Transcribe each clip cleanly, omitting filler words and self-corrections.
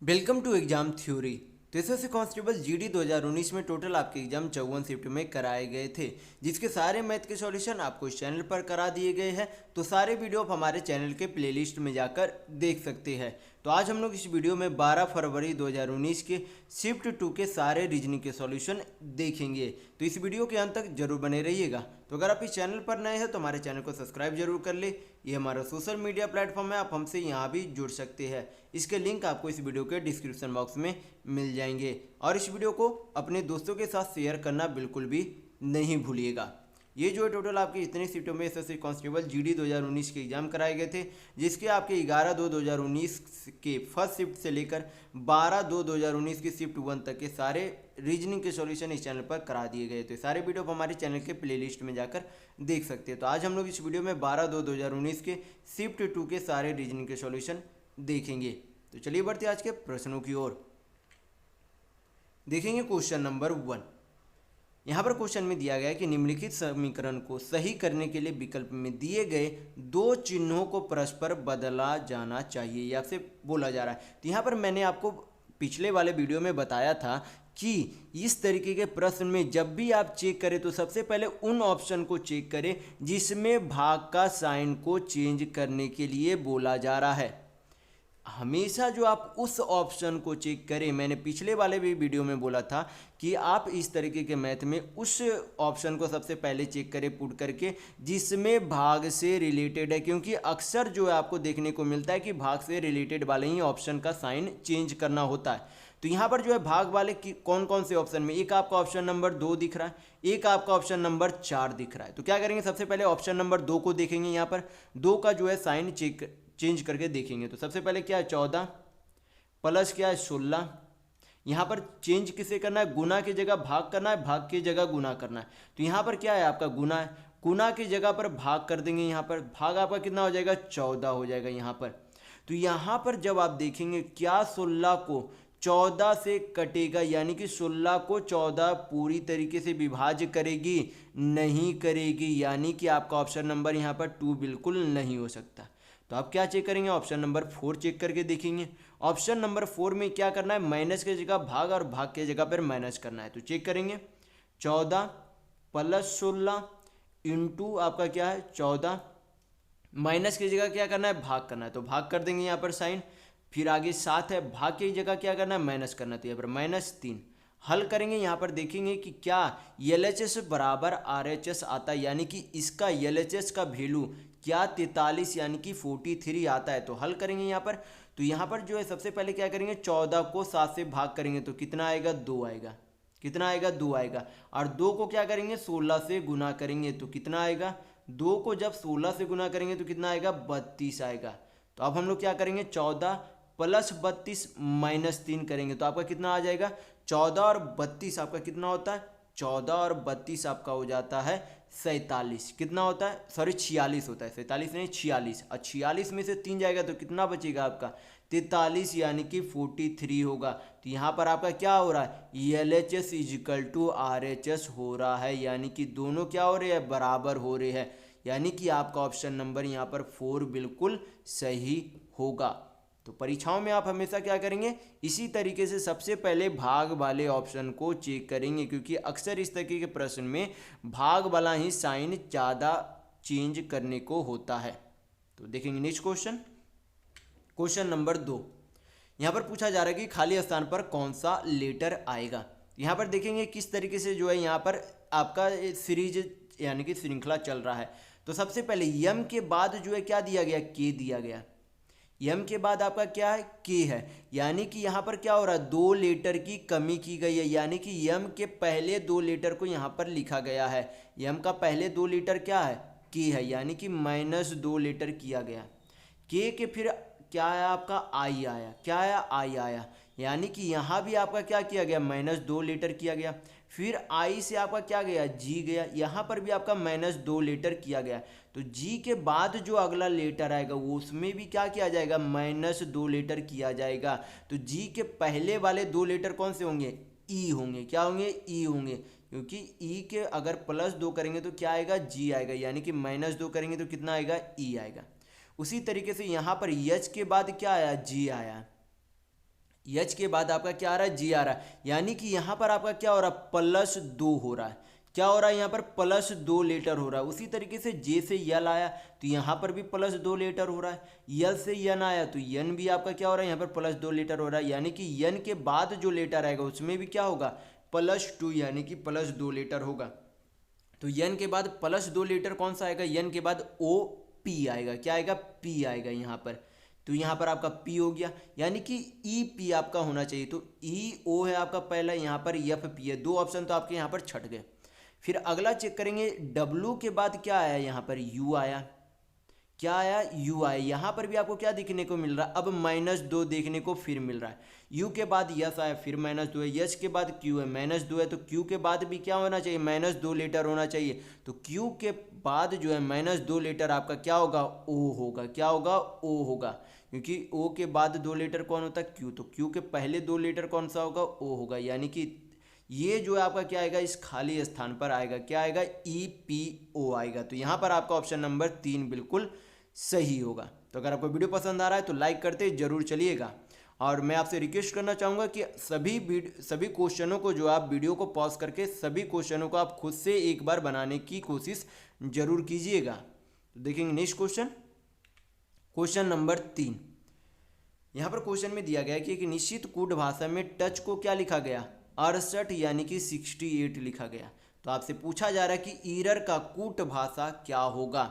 Welcome to exam theory. तो SSC constable GD 2019 में total आपके एग्जाम 54 शिफ्ट में कराए गए थे, जिसके सारे मैथ के सॉल्यूशन आपको इस चैनल पर करा दिए गए हैं। तो सारे वीडियो आप हमारे चैनल के प्लेलिस्ट में जाकर देख सकते हैं। तो आज हम लोग इस वीडियो में 12 फरवरी 2019 के शिफ्ट 2 के सारे रीजनिंग के सॉल्यूशन देखेंगे। तो इस वीडियो के अंत तक जरूर बने रहिएगा। तो अगर आप इस चैनल पर नए हैं तो हमारे चैनल को सब्सक्राइब जरूर कर ले। ये हमारा सोशल मीडिया प्लेटफॉर्म है, आप हमसे यहाँ भी जुड़ सकते हैं। इसके लिंक आपको इस वीडियो के डिस्क्रिप्शन बॉक्स में मिल जाएंगे। और इस वीडियो को अपने दोस्तों के साथ शेयर करना बिल्कुल भी नहीं भूलिएगा। ये जो है टोटल आपके इतने शिफ्टों में एसएससी कांस्टेबल जीडी 2019 के एग्जाम कराए गए थे, जिसके आपके 11/2/2019 के फर्स्ट शिफ्ट से लेकर 12/2/2019 की शिफ्ट 1 तक के सारे रीजनिंग के सॉल्यूशन इस चैनल पर करा दिए गए। तो सारे वीडियो आप हमारे चैनल के प्लेलिस्ट में जाकर देख सकते हैं। तो आज हम लोग इस वीडियो में 12/2/2019 के शिफ्ट 2 के सारे रीजनिंग के सॉल्यूशन देखेंगे। तो चलिए बढ़ते आज के प्रश्नों की ओर। देखेंगे क्वेश्चन नंबर 1। यहाँ पर क्वेश्चन में दिया गया है कि निम्नलिखित समीकरण को सही करने के लिए विकल्प में दिए गए दो चिन्हों को परस्पर बदला जाना चाहिए, ये आपसे बोला जा रहा है। तो यहाँ पर मैंने आपको पिछले वाले वीडियो में बताया था कि इस तरीके के प्रश्न में जब भी आप चेक करें तो सबसे पहले उन ऑप्शन को चेक करें जिसमें भाग का साइन को चेंज करने के लिए बोला जा रहा है। हमेशा जो आप उस ऑप्शन को चेक करें, मैंने पिछले वाले भी वीडियो में बोला था कि आप इस तरीके के मैथ में उस ऑप्शन को सबसे पहले चेक करें पुट करके जिसमें भाग से रिलेटेड है, क्योंकि अक्सर जो है आपको देखने को मिलता है कि भाग से रिलेटेड वाले ही ऑप्शन का साइन चेंज करना होता है। तो यहाँ पर जो है भाग वाले की कौन कौन से ऑप्शन में, एक आपका ऑप्शन नंबर 2 दिख रहा है, एक आपका ऑप्शन नंबर 4 दिख रहा है। तो क्या करेंगे, सबसे पहले ऑप्शन नंबर 2 को देखेंगे। यहाँ पर 2 का जो है साइन चेंज करके देखेंगे। तो सबसे पहले क्या है 14 प्लस क्या है 16। यहाँ पर चेंज किसे करना है, गुना की जगह भाग करना है, भाग की जगह गुना करना है। तो यहाँ पर क्या है आपका गुना है, गुना की जगह पर भाग कर देंगे। यहाँ पर भाग आपका कितना हो जाएगा 14 हो जाएगा यहाँ पर। तो यहाँ पर जब आप देखेंगे क्या 16 को 14 से कटेगा, यानी कि 16 को 14 पूरी तरीके से विभाज्य करेगी नहीं करेगी, यानी कि आपका ऑप्शन नंबर यहाँ पर 2 बिल्कुल नहीं हो सकता। तो आप क्या चेक करेंगे, ऑप्शन नंबर 4 चेक करके देखेंगे। ऑप्शन नंबर 4 में क्या करना है, माइनस की जगह भाग और भाग की जगह पर माइनस करना है। तो चेक करेंगे 14 प्लस 16 इंटू आपका क्या है 14, माइनस की जगह क्या करना है भाग करना है, तो भाग कर देंगे यहाँ पर साइन। फिर आगे 7 है, भाग की जगह क्या करना है माइनस करना है, तो यहाँ पर -3 हल करेंगे। यहाँ पर देखेंगे कि क्या LHS बराबर RHS आता है, यानी कि इसका LHS का वैल्यू क्या 43 यानी कि 43 आता है। तो हल करेंगे यहाँ पर। तो यहाँ पर जो है सबसे पहले क्या करेंगे 14 को 7 से भाग करेंगे तो कितना आएगा 2 आएगा, कितना आएगा 2 आएगा। और 2 को क्या करेंगे 16 से गुना करेंगे तो कितना आएगा, 2 को जब 16 से गुना करेंगे तो कितना आएगा 32 आएगा। तो अब हम लोग क्या करेंगे 14 प्लस 32 -3 करेंगे तो आपका कितना आ जाएगा 14 और 32 आपका कितना होता है 14 और 32 आपका हो जाता है 47। कितना होता है, सॉरी 46 होता है, 47 नहीं 46। और 46 में से 3 जाएगा तो कितना बचेगा आपका 43 यानी कि 43 होगा। तो यहाँ पर आपका क्या हो रहा है LHS इजिकल टू RHS हो रहा है, यानी कि दोनों क्या हो रहे हैं बराबर हो रहे हैं, यानी कि आपका ऑप्शन नंबर यहाँ पर 4 बिल्कुल सही होगा। तो परीक्षाओं में आप हमेशा क्या करेंगे, इसी तरीके से सबसे पहले भाग वाले ऑप्शन को चेक करेंगे, क्योंकि अक्सर इस तरीके के प्रश्न में भाग वाला ही साइन ज़्यादा चेंज करने को होता है। तो देखेंगे नेक्स्ट क्वेश्चन, क्वेश्चन नंबर 2। यहाँ पर पूछा जा रहा है कि खाली स्थान पर कौन सा लेटर आएगा। यहाँ पर देखेंगे किस तरीके से जो है यहाँ पर आपका सीरीज यानी कि श्रृंखला चल रहा है। तो सबसे पहले यम के बाद जो है क्या दिया गया के दिया गया, यम के बाद आपका क्या है के है, यानी कि यहाँ पर क्या हो रहा है 2 लेटर की कमी की गई है, यानी कि यम के पहले 2 लेटर को यहाँ पर लिखा गया है। यम का पहले 2 लेटर क्या है के है, यानी कि -2 लेटर किया गया। के फिर क्या आया आपका आई आया, क्या आया आई आया, यानी कि यहाँ भी आपका क्या किया गया -2 लेटर किया गया। फिर आई से आपका क्या गया जी गया, यहाँ पर भी आपका -2 लेटर किया गया। तो जी के बाद जो अगला लेटर आएगा वो उसमें भी क्या किया जाएगा -2 लेटर किया जाएगा। तो जी के पहले वाले 2 लेटर कौन से होंगे ई होंगे, क्या होंगे ई होंगे, क्योंकि ई के अगर +2 करेंगे तो क्या आएगा जी आएगा, यानी कि -2 करेंगे तो कितना आएगा ई आएगा। उसी तरीके से यहाँ पर यच के बाद क्या आया जी आया, यच के बाद आपका क्या आ रहा है, जी आ रहा है, यानी कि यहाँ पर आपका क्या हो रहा है, +2 हो रहा है। क्या हो रहा है यहाँ पर, +2 लीटर हो रहा है। उसी तरीके से जे से यल आया तो यहाँ पर भी +2 लीटर हो रहा है। यल से यन आया तो यन भी आपका क्या हो रहा है, यहाँ पर +2 लीटर हो रहा है, यानी कि यन के बाद जो लीटर आएगा उसमें भी क्या होगा, +2, यानी कि +2 लीटर होगा। तो यन के बाद +2 लीटर कौन सा आएगा, यन के बाद ओ पी आएगा, क्या आएगा, पी आएगा यहाँ पर। तो यहाँ पर आपका पी हो गया, यानी कि ई पी आपका होना चाहिए। तो ई ओ है आपका पहला, यहाँ पर एफ पी है, दो ऑप्शन तो आपके यहाँ पर छट गए। फिर अगला चेक करेंगे, डब्लू के बाद क्या आया, यहाँ पर यू आया, क्या आया, यू आया। यहाँ पर भी आपको क्या देखने को मिल रहा है, अब -2 देखने को फिर मिल रहा है। यू के बाद यस आया, फिर -2 है, यस के बाद क्यू है, -2 है, तो क्यू के बाद भी क्या होना चाहिए, -2 लीटर होना चाहिए। तो क्यू के बाद जो है -2 लीटर आपका क्या होगा, ओ होगा, क्या होगा, ओ होगा, क्योंकि ओ के बाद 2 लीटर कौन होता है, क्यू, तो क्यू के पहले 2 लीटर कौन सा होगा, ओ होगा, यानी कि ये जो है आपका क्या आएगा, इस खाली स्थान पर आएगा, क्या आएगा, ई पी ओ आएगा। तो यहाँ पर आपका ऑप्शन नंबर 3 बिल्कुल सही होगा। तो अगर आपको वीडियो पसंद आ रहा है तो लाइक करते जरूर चलिएगा, और मैं आपसे रिक्वेस्ट करना चाहूँगा कि सभी क्वेश्चनों को जो आप वीडियो को पॉज करके सभी क्वेश्चनों को आप खुद से एक बार बनाने की कोशिश जरूर कीजिएगा। तो देखेंगे नेक्स्ट क्वेश्चन, क्वेश्चन नंबर 3। यहाँ पर क्वेश्चन में दिया गया है कि एक निश्चित कूट भाषा में टच को क्या लिखा गया, 68 यानी कि 68 लिखा गया। तो आपसे पूछा जा रहा है कि ईरर का कूट भाषा क्या होगा।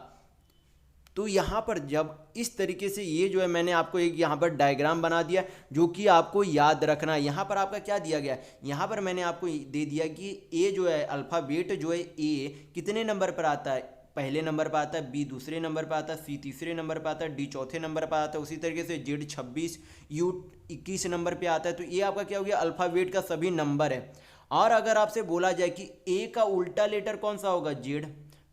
तो यहाँ पर जब इस तरीके से ये जो है मैंने आपको एक यहाँ पर डायग्राम बना दिया जो कि आपको याद रखना है। यहाँ पर आपका क्या दिया गया, यहाँ पर मैंने आपको दे दिया कि ए जो है अल्फ़ाबेट जो है ए कितने नंबर पर आता है, पहले नंबर पर आता है, बी दूसरे नंबर पर आता है, सी तीसरे नंबर पर आता है, डी चौथे नंबर पर आता है, उसी तरीके से जेड 26, यू 21 नंबर पर आता है। तो ये आपका क्या हो गया, अल्फ़ाबेट का सभी नंबर है। और अगर आपसे बोला जाए कि ए का उल्टा लेटर कौन सा होगा, जेड,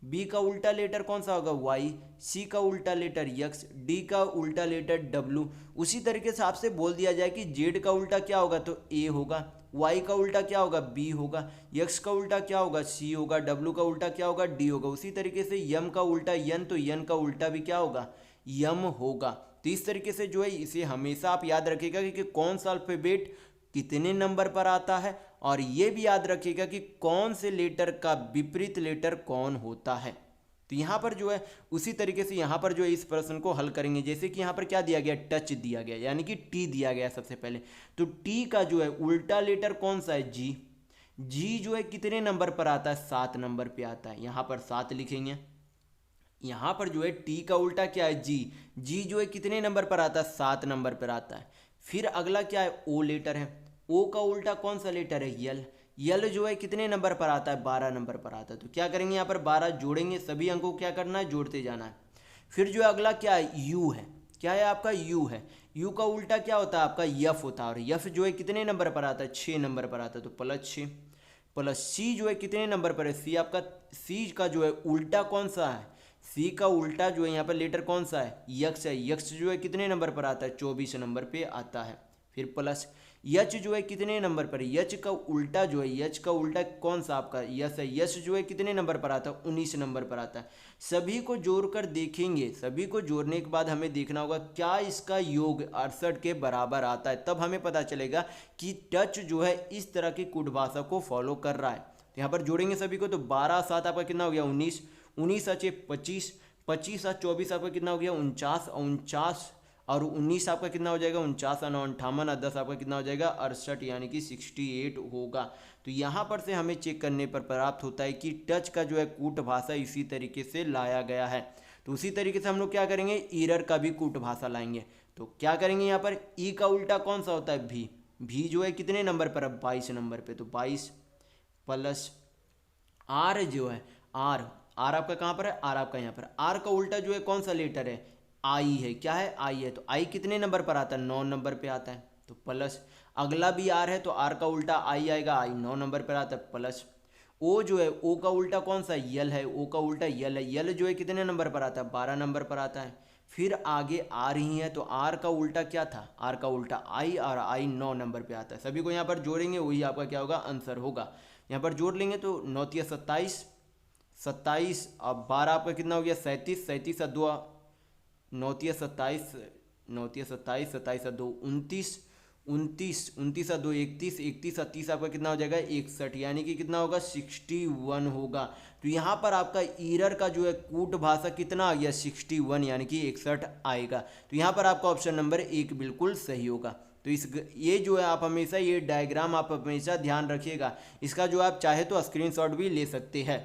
बी का उल्टा लेटर कौन सा होगा, वाई, सी का उल्टा लेटर यक्स, डी का उल्टा लेटर डब्लू, उसी तरीके से आपसे बोल दिया जाए कि जेड का उल्टा क्या होगा तो ए होगा, वाई का उल्टा क्या होगा बी होगा, यक्स का उल्टा क्या होगा सी होगा, डब्लू का उल्टा क्या होगा डी होगा। उसी तरीके से यम का उल्टा यन, तो यन का उल्टा भी क्या होगा, यम होगा। तो इस तरीके से जो है इसे हमेशा आप याद रखिएगा कि कौन सा अल्फाबेट कितने नंबर पर आता है, और ये भी याद रखिएगा कि कौन से लेटर का विपरीत लेटर कौन होता है। तो यहाँ पर जो है उसी तरीके से यहाँ पर जो है इस प्रश्न को हल करेंगे। जैसे कि यहाँ पर क्या दिया गया, टच दिया गया, यानी कि टी दिया गया सबसे पहले। तो टी का जो है उल्टा लेटर कौन सा है, जी। जी जो है कितने नंबर पर आता है, 7 नंबर पे आता है, यहाँ पर 7 लिखेंगे। यहाँ पर जो है टी का उल्टा क्या है, जी। जी जो है कितने नंबर पर आता है, 7 नंबर पर आता है। फिर अगला क्या है, ओ लेटर है। ओ का उल्टा कौन सा लेटर है, यल। यल जो है कितने नंबर पर आता है, 12 नंबर पर आता है। तो क्या करेंगे, यहाँ पर 12 जोड़ेंगे, सभी अंकों को क्या करना है, जोड़ते जाना है। फिर जो अगला क्या है, यू है। क्या है आपका, यू है। यू का उल्टा क्या होता है आपका, यफ होता है। और यफ जो है कितने नंबर पर आता है, 6 नंबर पर आता है, तो +6। प्लस सी जो है कितने नंबर पर है, सी आपका, सी का जो है उल्टा कौन सा है, सी का उल्टा जो है यहाँ पर लेटर कौन सा है, यक्स है। यक्स जो है कितने नंबर पर आता है, 24 नंबर पे आता है। फिर प्लस यच जो है कितने नंबर पर, यच का उल्टा जो है, यच का उल्टा कौन सा आपका, यस है। यस जो है कितने नंबर पर आता है, 19 नंबर पर आता है। सभी को जोड़कर देखेंगे, सभी को जोड़ने के बाद हमें देखना होगा क्या इसका योग 68 के बराबर आता है, तब हमें पता चलेगा कि टच जो है इस तरह की कूट भाषा को फॉलो कर रहा है। तो यहाँ पर जोड़ेंगे सभी को, तो 12 7 आपका कितना हो गया, 19, 19 अच्छे 25, 25 7 24 आपका कितना हो गया, 49, 49 और 19 आपका कितना हो जाएगा, 49 और 58 और 10 आपका कितना हो जाएगा, 68, यानी कि 68 होगा। तो यहाँ पर से हमें चेक करने पर प्राप्त होता है कि टच का जो है कूट भाषा इसी तरीके से लाया गया है। तो उसी तरीके से हम लोग क्या करेंगे, ईरर का भी कूट भाषा लाएंगे। तो क्या करेंगे, यहाँ पर ई का उल्टा कौन सा होता है, भी। भी जो है कितने नंबर पर है, 22 नंबर पे, तो 22 प्लस आर जो है, आर, आर आपका कहाँ पर है, आर आपका यहाँ पर। आर का उल्टा जो है कौन सा लेटर है, आई है। क्या है, आई है। तो आई कितने नंबर पर आता है, 9 नंबर पे आता है, तो प्लस। अगला भी आर है तो आर का उल्टा आई आएगा, आई 9 नंबर पर आता है, प्लस। ओ जो है, ओ का उल्टा कौन सा, यल है। ओ का उल्टा यल है। यल जो है कितने नंबर पर आता है, 12 नंबर पर आता है। फिर आगे आर ही है, तो आर का उल्टा क्या था, आर का उल्टा आई, और आई 9 नंबर पे आता है। सभी को यहाँ पर जोड़ेंगे, वही आपका क्या होगा, आंसर होगा। यहाँ पर जोड़ लेंगे तो 9 तिया 27, 27 अब 12 आपका कितना हो गया, 37, 37 और 2 9 तिया 27, 9 तिया 27, 27 और 2 29, 29, 29 और 2 31, 31 और 30 आपका कितना हो जाएगा 61, यानी कि कितना होगा 61 होगा। तो यहाँ पर आपका ईरर का जो है कूट भाषा कितना आ गया 61, यानी कि 61 आएगा। तो यहाँ पर आपका ऑप्शन नंबर 1 बिल्कुल सही होगा। तो ये जो है आप हमेशा ये डायग्राम आप हमेशा ध्यान रखिएगा। इसका जो आप चाहे तो स्क्रीनशॉट भी ले सकते हैं।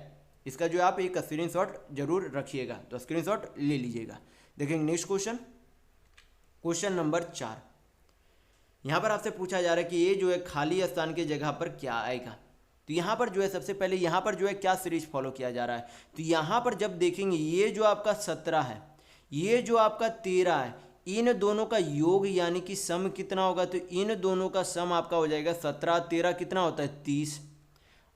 इसका जो आप एक स्क्रीनशॉट जरूर रखिएगा, तो स्क्रीनशॉट ले लीजिएगा। देखेंगे नेक्स्ट क्वेश्चन, क्वेश्चन नंबर 4। यहाँ पर आपसे पूछा जा रहा है कि ये जो है खाली स्थान की जगह पर क्या आएगा। तो यहाँ पर जो है सबसे पहले यहाँ पर जो है क्या सीरीज फॉलो किया जा रहा है। तो यहाँ पर जब देखेंगे ये जो आपका 17 है, ये जो आपका 13 है, इन दोनों का योग यानी कि सम कितना होगा। तो इन दोनों का सम आपका हो जाएगा 17 13 कितना होता है 30,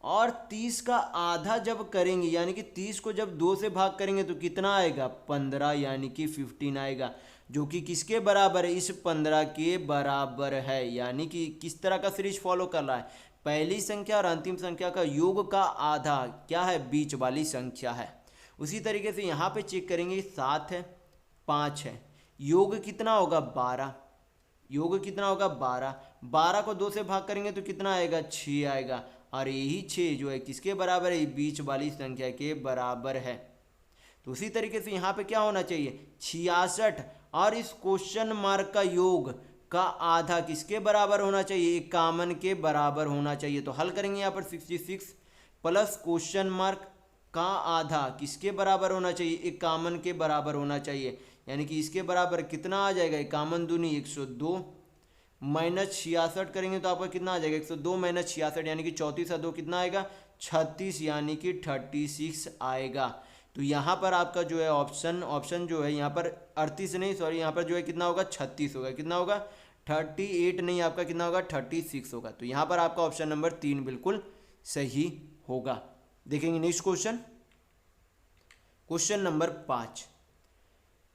और 30 का आधा जब करेंगे यानी कि 30 को जब 2 से भाग करेंगे तो कितना आएगा 15, यानी कि 15 आएगा, जो कि किसके बराबर है इस 15 के बराबर है। यानी कि किस तरह का सीरीज फॉलो कर रहा है, पहली संख्या और अंतिम संख्या का योग का आधा क्या है बीच वाली संख्या है। उसी तरीके से यहाँ पे चेक करेंगे 7 है 5 है, योग कितना होगा 12, योग कितना होगा 12, 12 को 2 से भाग करेंगे तो कितना आएगा 6 आएगा, और यही 6 जो है किसके बराबर है बीच वाली संख्या के बराबर है। तो उसी तरीके से यहाँ पे क्या होना चाहिए 66, और इस क्वेश्चन मार्क का योग का आधा किसके बराबर होना चाहिए 51 के बराबर होना चाहिए। तो हल करेंगे यहाँ पर 66 प्लस क्वेश्चन मार्क का आधा किसके बराबर होना चाहिए 51 के बराबर होना चाहिए, यानी कि इसके बराबर कितना आ जाएगा 51 दूनी 102, माइनस 66 करेंगे तो आपका कितना आ जाएगा 102 माइनस 66, यानी कि 34 और 2 कितना आएगा 36, यानी कि 36 आएगा। तो यहाँ पर आपका जो है ऑप्शन जो है यहाँ पर 38 नहीं सॉरी यहाँ पर जो है कितना होगा 36 होगा, कितना होगा 38 नहीं आपका कितना होगा 36 होगा। तो यहाँ पर आपका ऑप्शन नंबर 3 बिल्कुल सही होगा। देखेंगे नेक्स्ट क्वेश्चन, क्वेश्चन नंबर 5।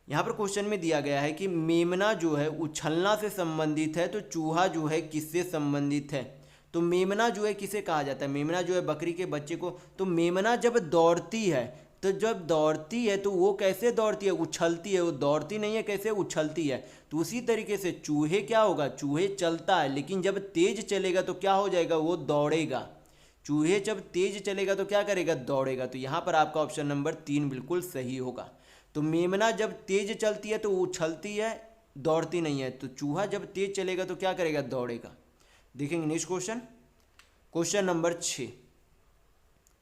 यहाँ पर क्वेश्चन में दिया गया है कि मेमना जो है उछलना से संबंधित है तो चूहा जो है किससे संबंधित है। तो मेमना जो है किसे कहा जाता है, मेमना जो है बकरी के बच्चे को। तो मेमना जब दौड़ती है तो जब दौड़ती है तो वो कैसे दौड़ती है उछलती है, वो दौड़ती नहीं है कैसे उछलती है। तो उसी तरीके से चूहे क्या होगा, चूहे चलता है लेकिन जब तेज चलेगा तो क्या हो जाएगा वो दौड़ेगा, चूहे जब तेज चलेगा तो क्या करेगा दौड़ेगा। तो यहाँ पर आपका ऑप्शन नंबर 3 बिल्कुल सही होगा। तो मेमना जब तेज चलती है तो वो उछलती है दौड़ती नहीं है, तो चूहा जब तेज चलेगा तो क्या करेगा दौड़ेगा। देखेंगे नेक्स्ट क्वेश्चन, क्वेश्चन नंबर 6।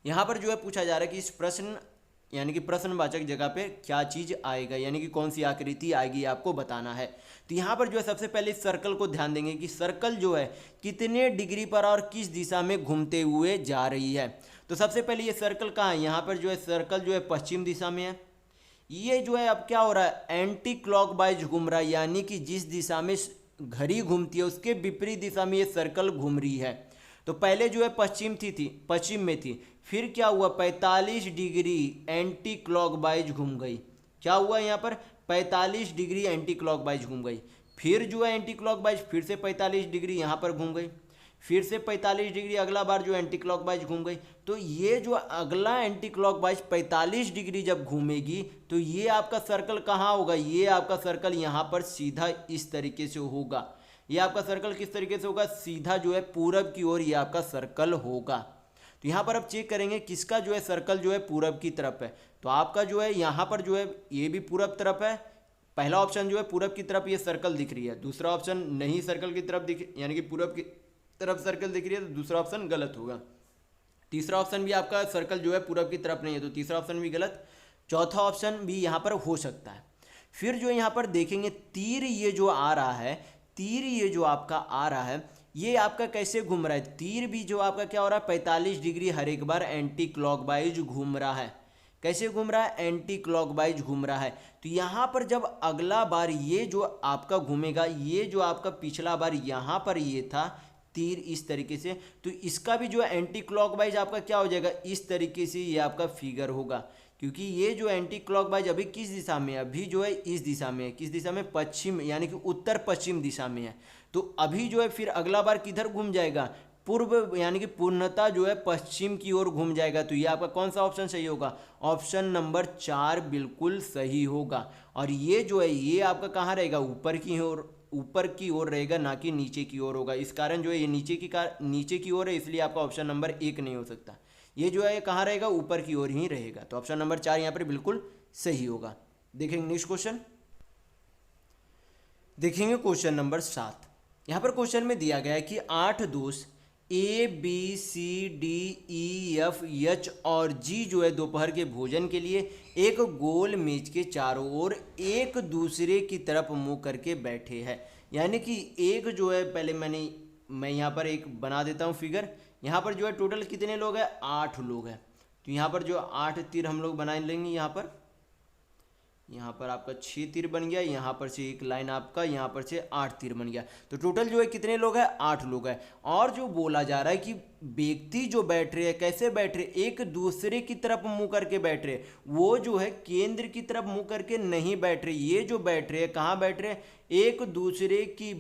यहाँ पर जो है पूछा जा रहा है कि इस प्रश्न यानी कि प्रश्नवाचक जगह पे क्या चीज़ आएगा, यानी कि कौन सी आकृति आएगी आपको बताना है। तो यहाँ पर जो है सबसे पहले इस सर्कल को ध्यान देंगे कि सर्कल जो है कितने डिग्री पर और किस दिशा में घूमते हुए जा रही है। तो सबसे पहले ये सर्कल कहाँ है, यहाँ पर जो है सर्कल जो है पश्चिम दिशा में है। ये जो है अब क्या हो रहा है एंटी क्लॉकवाइज घूम रहा है, यानी कि जिस दिशा में घड़ी घूमती है उसके विपरीत दिशा में ये सर्कल घूम रही है। तो पहले जो है पश्चिम में थी, फिर क्या हुआ 45 डिग्री एंटी क्लॉकवाइज घूम गई। क्या हुआ यहाँ पर 45 डिग्री एंटी क्लॉकवाइज घूम गई, फिर जो है एंटी क्लॉकवाइज फिर से 45 डिग्री यहाँ पर घूम गई, फिर से 45 डिग्री अगला बार जो एंटी क्लॉकवाइज घूम गई। तो ये जो अगला एंटी क्लॉकवाइज 45 डिग्री जब घूमेगी तो ये आपका सर्कल कहाँ होगा, ये आपका सर्कल यहाँ पर सीधा इस तरीके से होगा। ये आपका सर्कल किस तरीके से होगा, सीधा जो है पूरब की ओर ये आपका सर्कल होगा। तो यहाँ पर अब चेक करेंगे किसका जो है सर्कल जो है पूरब की तरफ है। तो आपका जो है यहाँ पर जो है ये भी पूरब तरफ है, पहला ऑप्शन जो है पूरब की तरफ ये सर्कल दिख रही है, दूसरा ऑप्शन नहीं सर्कल की तरफ दिख यानी कि पूरब की तरफ सर्कल दिख रही है, तो दूसरा ऑप्शन गलत होगा। तीसरा ऑप्शन भी आपका सर्कल जो है पूरब की तरफ नहीं है, तो तीसरा ऑप्शन भी गलत। चौथा ऑप्शन भी यहाँ पर हो सकता है। फिर जो यहाँ पर देखेंगे तीर ये जो आ रहा है, तीर ये जो आपका आ रहा है ये आपका कैसे घूम रहा है, तीर भी जो आपका क्या हो रहा है 45 डिग्री हर एक बार एंटी क्लॉकवाइज घूम रहा है। कैसे घूम रहा है एंटी क्लॉकवाइज घूम रहा है। तो यहाँ पर जब अगला बार ये जो आपका घूमेगा, ये जो आपका पिछला बार यहाँ पर ये था तीर इस तरीके से, तो इसका भी जो है एंटी क्लॉकवाइज आपका क्या हो जाएगा इस तरीके से ये आपका फिगर होगा। क्योंकि ये जो एंटी क्लॉकवाइज अभी किस दिशा में है, अभी जो है इस दिशा में है, किस दिशा में पश्चिम यानी कि उत्तर पश्चिम दिशा में है। तो अभी जो है फिर अगला बार किधर घूम जाएगा पूर्व यानी कि पूर्णतः जो है पश्चिम की ओर घूम जाएगा। तो ये आपका कौन सा ऑप्शन सही होगा, ऑप्शन नंबर 4 बिल्कुल सही होगा। और ये जो है ये आपका कहाँ रहेगा ऊपर की ओर ऊपर की ओर रहेगा, ना कि नीचे की ओर होगा। इस कारण जो है ये नीचे की ओर है, इसलिए आपका ऑप्शन नंबर 1 नहीं हो सकता। ये जो है ये कहाँ रहेगा, ऊपर की ओर ही रहेगा। तो ऑप्शन नंबर 4 यहाँ पर बिल्कुल सही होगा। देखेंगे नेक्स्ट क्वेश्चन। देखेंगे क्वेश्चन नंबर 7। यहाँ पर क्वेश्चन में दिया गया है कि 8 दोस्त A B C D E F H और जी जो है दोपहर के भोजन के लिए एक गोल मेज के चारों ओर एक दूसरे की तरफ मुंह करके बैठे हैं। यानी कि एक जो है, पहले मैं यहाँ पर एक बना देता हूँ फिगर। यहाँ पर जो है टोटल कितने लोग हैं, 8 लोग हैं। तो यहाँ पर जो 8 तीर हम लोग बना लेंगे। यहाँ पर आपका 6 तीर बन गया, यहाँ पर से एक लाइन आपका, यहाँ पर से 8 तीर बन गया। तो टोटल जो है कितने लोग हैं, 8 लोग हैं। और जो बोला जा रहा है कि व्यक्ति जो बैठ रहे हैं, कैसे बैठ रहे, एक दूसरे की तरफ मुंह करके बैठ रहे, वो जो है केंद्र की तरफ मुंह करके नहीं बैठ रहे। ये जो बैठ रहे हैं कहाँ बैठ रहे हैं, एक दूसरे की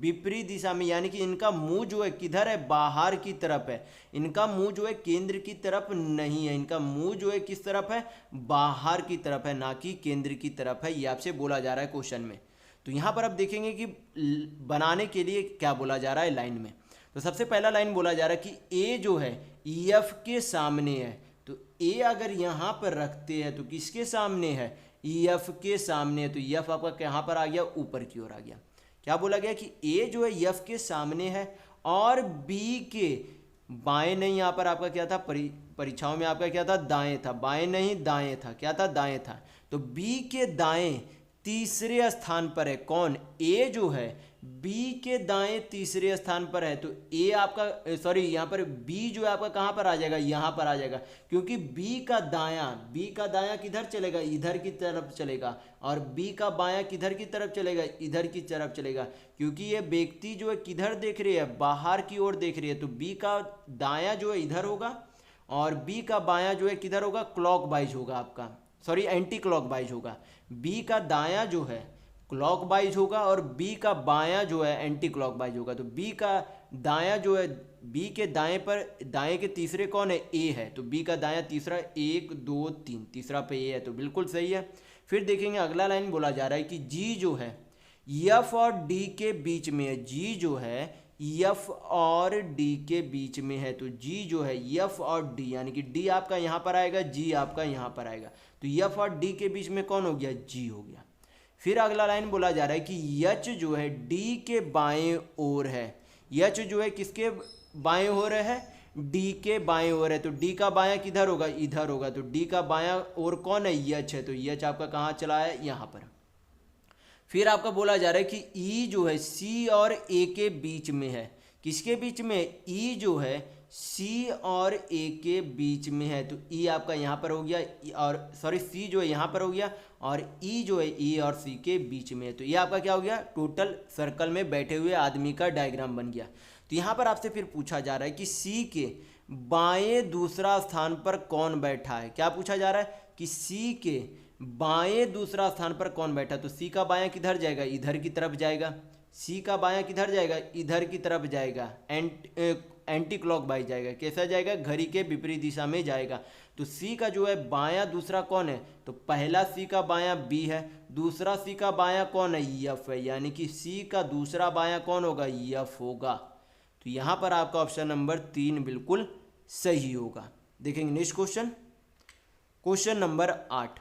विपरीत दिशा में। यानी कि इनका मुंह जो है किधर है, बाहर की तरफ है। इनका मुंह जो है केंद्र की तरफ नहीं है, इनका मुंह जो है किस तरफ है, बाहर की तरफ है, ना कि केंद्र की तरफ है। ये आपसे बोला जा रहा है क्वेश्चन में। तो यहाँ पर आप देखेंगे कि बनाने के लिए क्या बोला जा रहा है लाइन में। तो सबसे पहला लाइन बोला जा रहा है कि ए जो है एफ के सामने है। तो ए अगर यहाँ पर रखते हैं तो किसके सामने है, एफ के सामने है। तो एफ आपका कहाँ पर आ गया, ऊपर की ओर आ गया। क्या बोला गया कि ए जो है एफ के सामने है और बी के बाएं नहीं, यहाँ पर आपका क्या था, परीक्षाओं में आपका क्या था, दाएं था। बाएं नहीं दाएं था, क्या था, दाएं था। तो बी के दाएं तीसरे स्थान पर है कौन, ए जो है बी के दाएं तीसरे स्थान पर है। तो ए आपका यहाँ पर बी जो है आपका कहाँ पर आ जाएगा, यहाँ पर आ जाएगा। क्योंकि बी का दायां किधर चलेगा, इधर की तरफ चलेगा। और बी का बायां किधर की तरफ चलेगा, इधर की तरफ चलेगा। क्योंकि ये व्यक्ति जो है किधर देख रही है, बाहर की ओर देख रही है। तो बी का दायां जो है इधर होगा और बी का बायां जो है किधर होगा, क्लॉकवाइज होगा आपका, एंटी क्लॉकवाइज होगा। बी का दायां जो है क्लॉकवाइज होगा और बी का बायां जो है एंटी क्लॉकवाइज होगा। तो बी का दायां जो है, बी के दाएं के तीसरे कौन है, ए है। तो बी का दायां तीसरा 1 2 3, तीसरा पे ए है। तो बिल्कुल सही है। फिर देखेंगे अगला लाइन बोला जा रहा है कि जी जो है एफ और डी के बीच में है। जी जो है एफ और डी के बीच में है। तो जी जो है एफ और डी, यानी कि डी आपका यहाँ पर आएगा, जी आपका यहाँ पर आएगा। तो एफ और डी के बीच में कौन हो गया, जी हो गया। फिर अगला लाइन बोला जा रहा है कि एच जो है डी के बाएं ओर है। एच जो है किसके बाएं ओर है, डी के बाएं ओर है। तो डी का बायां किधर होगा, इधर होगा। तो डी का बायां ओर कौन है, एच है। तो एच आपका कहाँ चला है, यहाँ पर। फिर आपका बोला जा रहा है कि ई जो है सी और ए के बीच में है। किसके बीच में, ई जो है सी और ए के बीच में है। तो ई आपका यहाँ पर हो गया, और सी जो है यहाँ पर हो गया और ई जो है ई और सी के बीच में है। तो ये आपका क्या हो गया, टोटल सर्कल में बैठे हुए आदमी का डायग्राम बन गया। तो यहाँ पर आपसे फिर पूछा जा रहा है कि सी के बाएं दूसरा स्थान पर कौन बैठा है। क्या पूछा जा रहा है कि सी के बाएं दूसरा स्थान पर कौन बैठा। तो सी का बायां किधर जाएगा, इधर की तरफ जाएगा। सी का बायां किधर जाएगा, इधर की तरफ जाएगा, एंटी क्लॉकवाइज जाएगा। कैसा जाएगा, घड़ी के विपरीत दिशा में जाएगा। तो सी का जो है बायां दूसरा कौन है, तो पहला सी का बायां बी है, दूसरा सी का बायां कौन है, एफ है। यानी कि सी का दूसरा बायां कौन होगा, एफ होगा। तो यहाँ पर आपका ऑप्शन नंबर 3 बिल्कुल सही होगा। देखेंगे नेक्स्ट क्वेश्चन, क्वेश्चन नंबर 8।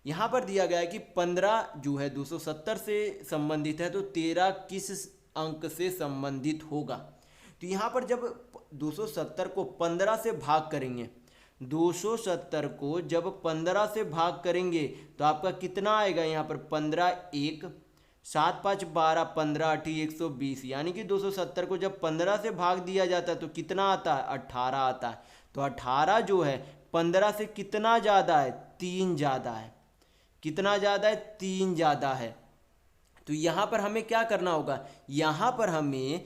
यहाँ पर दिया गया है कि 15 जो है 270 से संबंधित है, तो 13 किस अंक से संबंधित होगा। तो यहाँ पर जब 270 को 15 से भाग करेंगे, 270 को जब 15 से भाग करेंगे तो आपका कितना आएगा, यहाँ पर 15 1 7 5 12 15 8 120। यानी कि 270 को जब 15 से भाग दिया जाता है तो कितना आता है, 18 आता है। तो 18 जो है 15 से कितना ज़्यादा है, 3 ज़्यादा है। कितना ज़्यादा है, 3 ज़्यादा है। तो यहाँ पर हमें क्या करना होगा, यहाँ पर हमें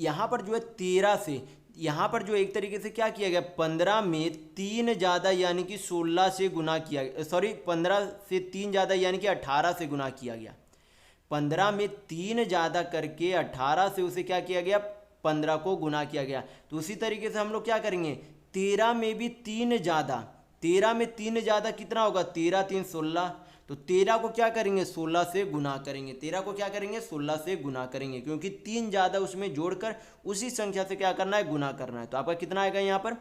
यहाँ पर जो है 13 से, यहाँ पर जो एक तरीके से क्या किया गया, 15 में 3 ज़्यादा यानी कि 16 से गुना किया, 15 से 3 ज़्यादा यानी कि 18 से गुना किया गया। 15 में 3 ज़्यादा करके 18 से उसे क्या किया गया, 15 को गुना किया गया। तो उसी तरीके से हम लोग क्या करेंगे, 13 में भी 3 ज़्यादा, 13 में 3 ज़्यादा कितना होगा, 13 3 16। तो तो 13 को क्या करेंगे 16 से गुना करेंगे, 13 को क्या करेंगे 16 से गुना करेंगे, क्योंकि 3 ज़्यादा उसमें जोड़कर उसी संख्या से क्या करना है गुना करना है। तो आपका कितना आएगा यहाँ पर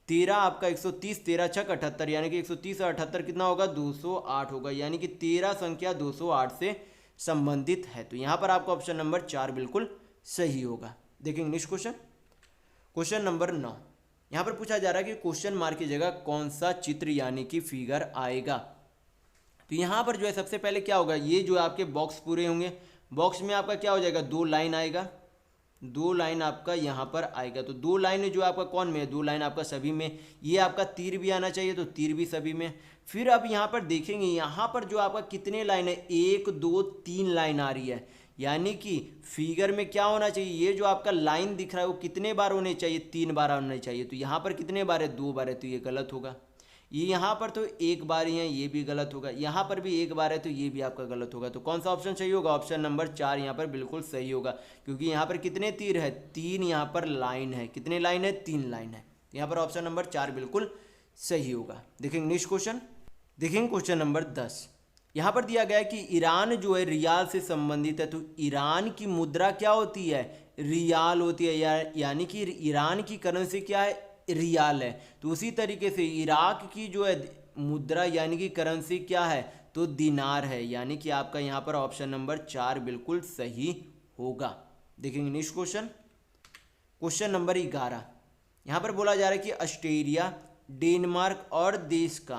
13 आपका 130, 13 छक 78, यानी कि 130 और 78 कितना होगा 208 होगा, यानी कि 13 संख्या 208 से संबंधित है। तो यहाँ पर आपका ऑप्शन नंबर 4 बिल्कुल सही होगा। देखेंगे नेक्स्ट क्वेश्चन, क्वेश्चन नंबर 9। यहाँ पर पूछा जा रहा है कि क्वेश्चन मार्क की जगह कौन सा चित्र यानी कि फिगर आएगा। तो यहाँ पर जो है सबसे पहले क्या होगा, ये जो आपके बॉक्स पूरे होंगे, बॉक्स में आपका क्या हो जाएगा 2 लाइन आएगा, 2 लाइन आपका यहाँ पर आएगा। तो 2 लाइन जो आपका कौन में है 2 लाइन आपका सभी में, ये आपका तीर भी आना चाहिए, तो तीर भी सभी में। फिर अब यहाँ पर देखेंगे यहाँ पर जो आपका कितने लाइन है 1 2 3 लाइन आ रही है, यानी कि फिगर में क्या होना चाहिए, ये जो आपका लाइन दिख रहा है वो कितने बार होने चाहिए 3 बार होने चाहिए। तो यहाँ पर कितने बार है 2 बार है, तो ये गलत होगा। ये यहाँ पर तो 1 बार ही है, ये भी गलत होगा। यहाँ पर भी 1 बार है, तो ये भी आपका गलत होगा। तो कौन सा ऑप्शन सही होगा, ऑप्शन नंबर 4 यहाँ पर बिल्कुल सही होगा, क्योंकि यहाँ पर कितने तीर है 3, यहाँ पर लाइन है, कितने लाइन है 3 लाइन है। यहाँ पर ऑप्शन नंबर 4 बिल्कुल सही होगा। देखेंगे नेक्स्ट क्वेश्चन, देखेंगे क्वेश्चन नंबर 10। यहाँ पर दिया गया है कि ईरान जो है रियाल से संबंधित है, तो ईरान की मुद्रा क्या होती है रियाल होती है, यानी कि ईरान की करेंसी क्या है रियाल है। तो उसी तरीके से इराक की जो है मुद्रा यानी कि करेंसी क्या है तो दिनार है, यानी कि आपका यहाँ पर ऑप्शन नंबर 4 बिल्कुल सही होगा। देखेंगे नेक्स्ट क्वेश्चन, क्वेश्चन नंबर 11। यहाँ पर बोला जा रहा है कि ऑस्ट्रेलिया डेनमार्क और देश का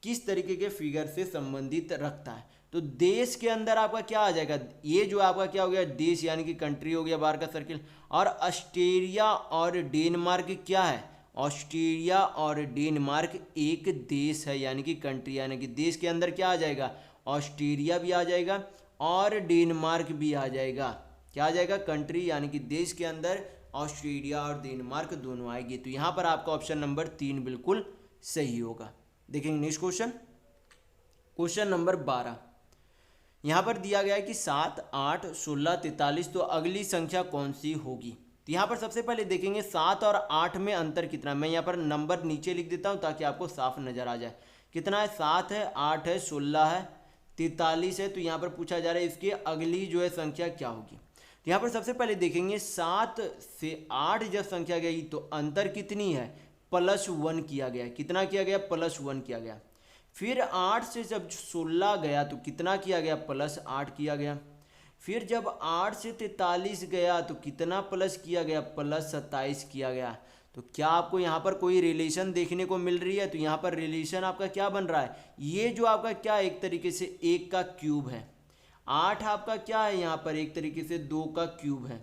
किस तरीके के फिगर से संबंधित रखता है। तो देश के अंदर आपका क्या आ जाएगा, ये जो आपका क्या हो गया देश यानी कि कंट्री हो गया बाहर का सर्किल, और ऑस्ट्रेलिया और डेनमार्क क्या है, ऑस्ट्रेलिया और डेनमार्क एक देश है यानी कि कंट्री, यानी कि देश के अंदर क्या आ जाएगा ऑस्ट्रेलिया भी आ जाएगा और डेनमार्क भी आ जाएगा। क्या आ जाएगा कंट्री यानी कि देश के अंदर ऑस्ट्रेलिया और डेनमार्क दोनों आएगी। तो यहाँ पर आपका ऑप्शन नंबर 3 बिल्कुल सही होगा। देखेंगे नेक्स्ट क्वेश्चन, क्वेश्चन नंबर 12। यहाँ पर दिया गया है कि 7 8 16 43, तो अगली संख्या कौन सी होगी। तो यहाँ पर सबसे पहले देखेंगे 7 और 8 में अंतर कितना। मैं यहाँ पर नंबर नीचे लिख देता हूँ ताकि आपको साफ नज़र आ जाए। कितना है 7 है 8 है 16 है 43 है। तो यहाँ पर पूछा जा रहा है इसकी अगली जो है संख्या क्या होगी। तो यहाँ पर सबसे पहले देखेंगे 7 से 8 जब संख्या गई तो अंतर कितनी है +1 किया गया। कितना किया गया +1 किया गया। फिर 8 से जब 16 गया तो कितना किया गया +8 किया गया। फिर जब 8 से 43 गया तो कितना प्लस किया गया +27 किया गया। तो क्या आपको यहाँ पर कोई रिलेशन देखने को मिल रही है। तो यहाँ पर रिलेशन आपका क्या बन रहा है, ये जो आपका क्या एक तरीके से 1 का क्यूब है, 8 आपका क्या है यहाँ पर एक तरीके से 2 का क्यूब है,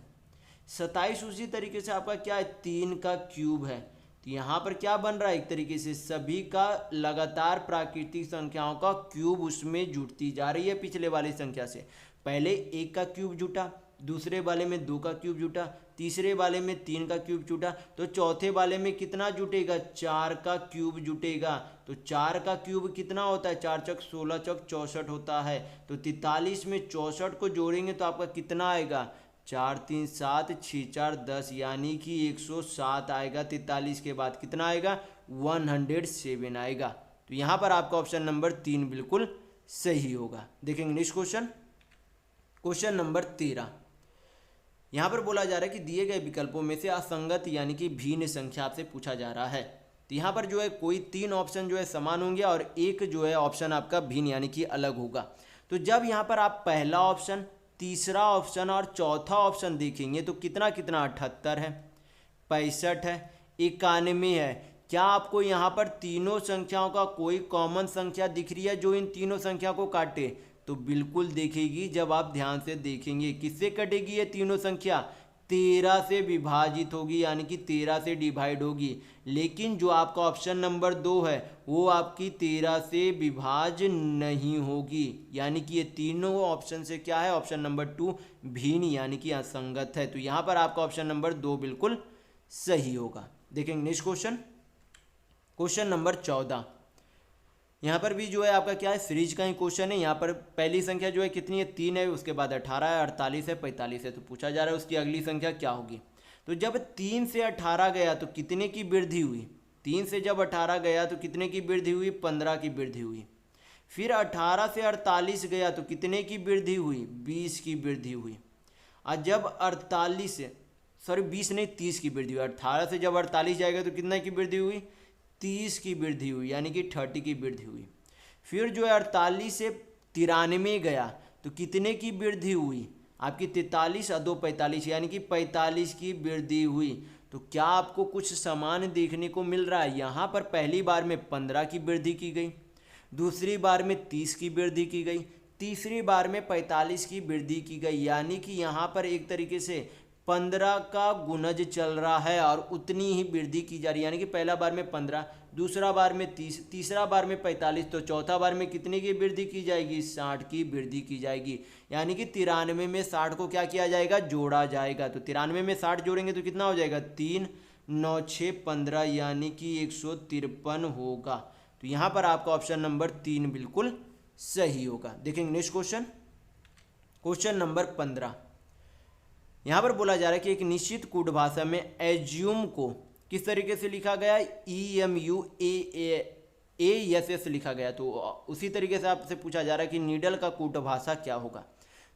27 उसी तरीके से आपका क्या है 3 का क्यूब है। तो यहाँ पर क्या बन रहा है एक तरीके से सभी का लगातार प्राकृतिक संख्याओं का क्यूब उसमें जुड़ती जा रही है। पिछले वाली संख्या से पहले 1 का क्यूब जुटा, दूसरे वाले में 2 का क्यूब जुटा, तीसरे वाले में 3 का क्यूब जुटा, तो चौथे वाले में कितना जुटेगा 4 का क्यूब जुटेगा। तो 4 का क्यूब कितना होता है 4 चौक 16 चौक 64 होता है। तो 43 में 64 को जोड़ेंगे तो आपका कितना आएगा 4 3 7 6 4 10, यानी कि 107 आएगा। 43 के बाद कितना आएगा 107 आएगा। तो यहाँ पर आपका ऑप्शन नंबर 3 बिल्कुल सही होगा। देखेंगे नेक्स्ट क्वेश्चन, क्वेश्चन नंबर 13। यहाँ पर बोला जा रहा है कि दिए गए विकल्पों में से असंगत यानी कि भिन्न संख्या आपसे पूछा जा रहा है। तो यहाँ पर जो है कोई 3 ऑप्शन जो है समान होंगे और एक जो है ऑप्शन आपका भिन्न यानी कि अलग होगा। तो जब यहाँ पर आप पहला ऑप्शन, तीसरा ऑप्शन और चौथा ऑप्शन देखेंगे तो कितना कितना 78 है, 65 है, 91 है। क्या आपको यहाँ पर तीनों संख्याओं का कोई कॉमन संख्या दिख रही है जो इन तीनों संख्या को काटे। तो बिल्कुल देखेगी, जब आप ध्यान से देखेंगे किससे कटेगी ये तीनों संख्या 13 से विभाजित होगी यानी कि 13 से डिवाइड होगी। लेकिन जो आपका ऑप्शन नंबर 2 है वो आपकी 13 से विभाज्य नहीं होगी, यानी कि ये तीनों ऑप्शन से क्या है ऑप्शन नंबर 2 भिन्न यानी कि असंगत है। तो यहाँ पर आपका ऑप्शन नंबर 2 बिल्कुल सही होगा। देखेंगे नेक्स्ट क्वेश्चन, क्वेश्चन नंबर 14। यहाँ पर भी जो है आपका क्या है सीरीज का ही क्वेश्चन है। यहाँ पर पहली संख्या जो है कितनी है 3 है, उसके बाद 18 है, 48 है, 45 है। तो पूछा जा रहा है उसकी अगली संख्या क्या होगी। तो जब 3 से 18 गया तो कितने की वृद्धि हुई, 3 से जब 18 गया तो कितने की वृद्धि हुई 15 की वृद्धि हुई। फिर 18 से 48 गया तो कितने की वृद्धि हुई, 20 की वृद्धि हुई। और जब 48 से 20 नहीं 30 की वृद्धि हुई। 18 से जब 48 जाएगा तो कितना की वृद्धि हुई, 30 की वृद्धि हुई, यानी कि 30 की वृद्धि हुई। फिर जो है 48 से 93 गया तो कितने की वृद्धि हुई आपकी, 43 और 2 45, यानी कि 45 की वृद्धि हुई। तो क्या आपको कुछ समान देखने को मिल रहा है। यहाँ पर पहली बार में 15 की वृद्धि की गई, दूसरी बार में 30 की वृद्धि की गई, तीसरी बार में 45 की वृद्धि की गई, यानी कि यहाँ पर एक तरीके से 15 का गुणज चल रहा है और उतनी ही वृद्धि की जा रही है। यानी कि पहला बार में 15, दूसरा बार में 30, तीसरा बार में 45, तो चौथा बार में कितने की वृद्धि की जाएगी, 60 की वृद्धि की जाएगी। यानी कि 93 में 60 को क्या किया जाएगा, जोड़ा जाएगा। तो 93 में 60 जोड़ेंगे तो कितना हो जाएगा, 3 9 6 15, यानी कि 153 होगा। तो यहाँ पर आपका ऑप्शन नंबर 3 बिल्कुल सही होगा। देखेंगे नेक्स्ट क्वेश्चन, क्वेश्चन नंबर 15। यहाँ पर बोला जा रहा है कि एक निश्चित कूट भाषा में एज्यूम को किस तरीके से लिखा गया है, EMUAAS लिखा गया। तो उसी तरीके से आपसे पूछा जा रहा है कि नीडल का कूट भाषा क्या होगा।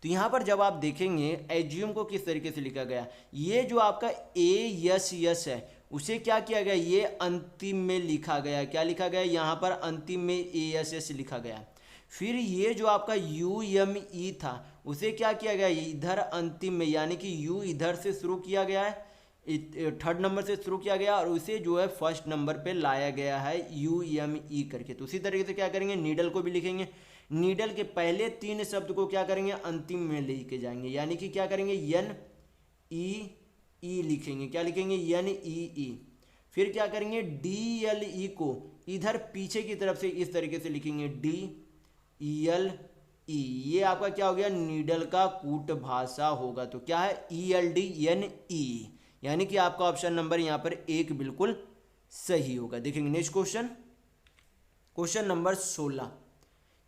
तो यहाँ पर जब आप देखेंगे एज्यूम को किस तरीके से लिखा गया, ये जो आपका ASS है उसे क्या किया गया, ये अंतिम में लिखा गया। क्या लिखा गया, यहाँ पर अंतिम में ASS लिखा गया। फिर ये जो आपका UME था उसे क्या किया गया, इधर अंतिम में, यानी कि U इधर से शुरू किया गया है, 3rd नंबर से शुरू किया गया और उसे जो है 1st नंबर पे लाया गया है UME करके। तो उसी तरीके से क्या करेंगे, नीडल को भी लिखेंगे। नीडल के पहले 3 शब्द को क्या करेंगे, अंतिम में लेके जाएंगे, यानी कि क्या करेंगे, NEE लिखेंगे। क्या लिखेंगे, NEE। फिर क्या करेंगे, DLE को इधर पीछे की तरफ से इस तरीके से लिखेंगे, DELE। ये आपका क्या हो गया, नीडल का कूट भाषा होगा। तो क्या है, ELDNE, यानी कि आपका ऑप्शन नंबर यहाँ पर 1 बिल्कुल सही होगा। देखेंगे नेक्स्ट क्वेश्चन, क्वेश्चन नंबर 16।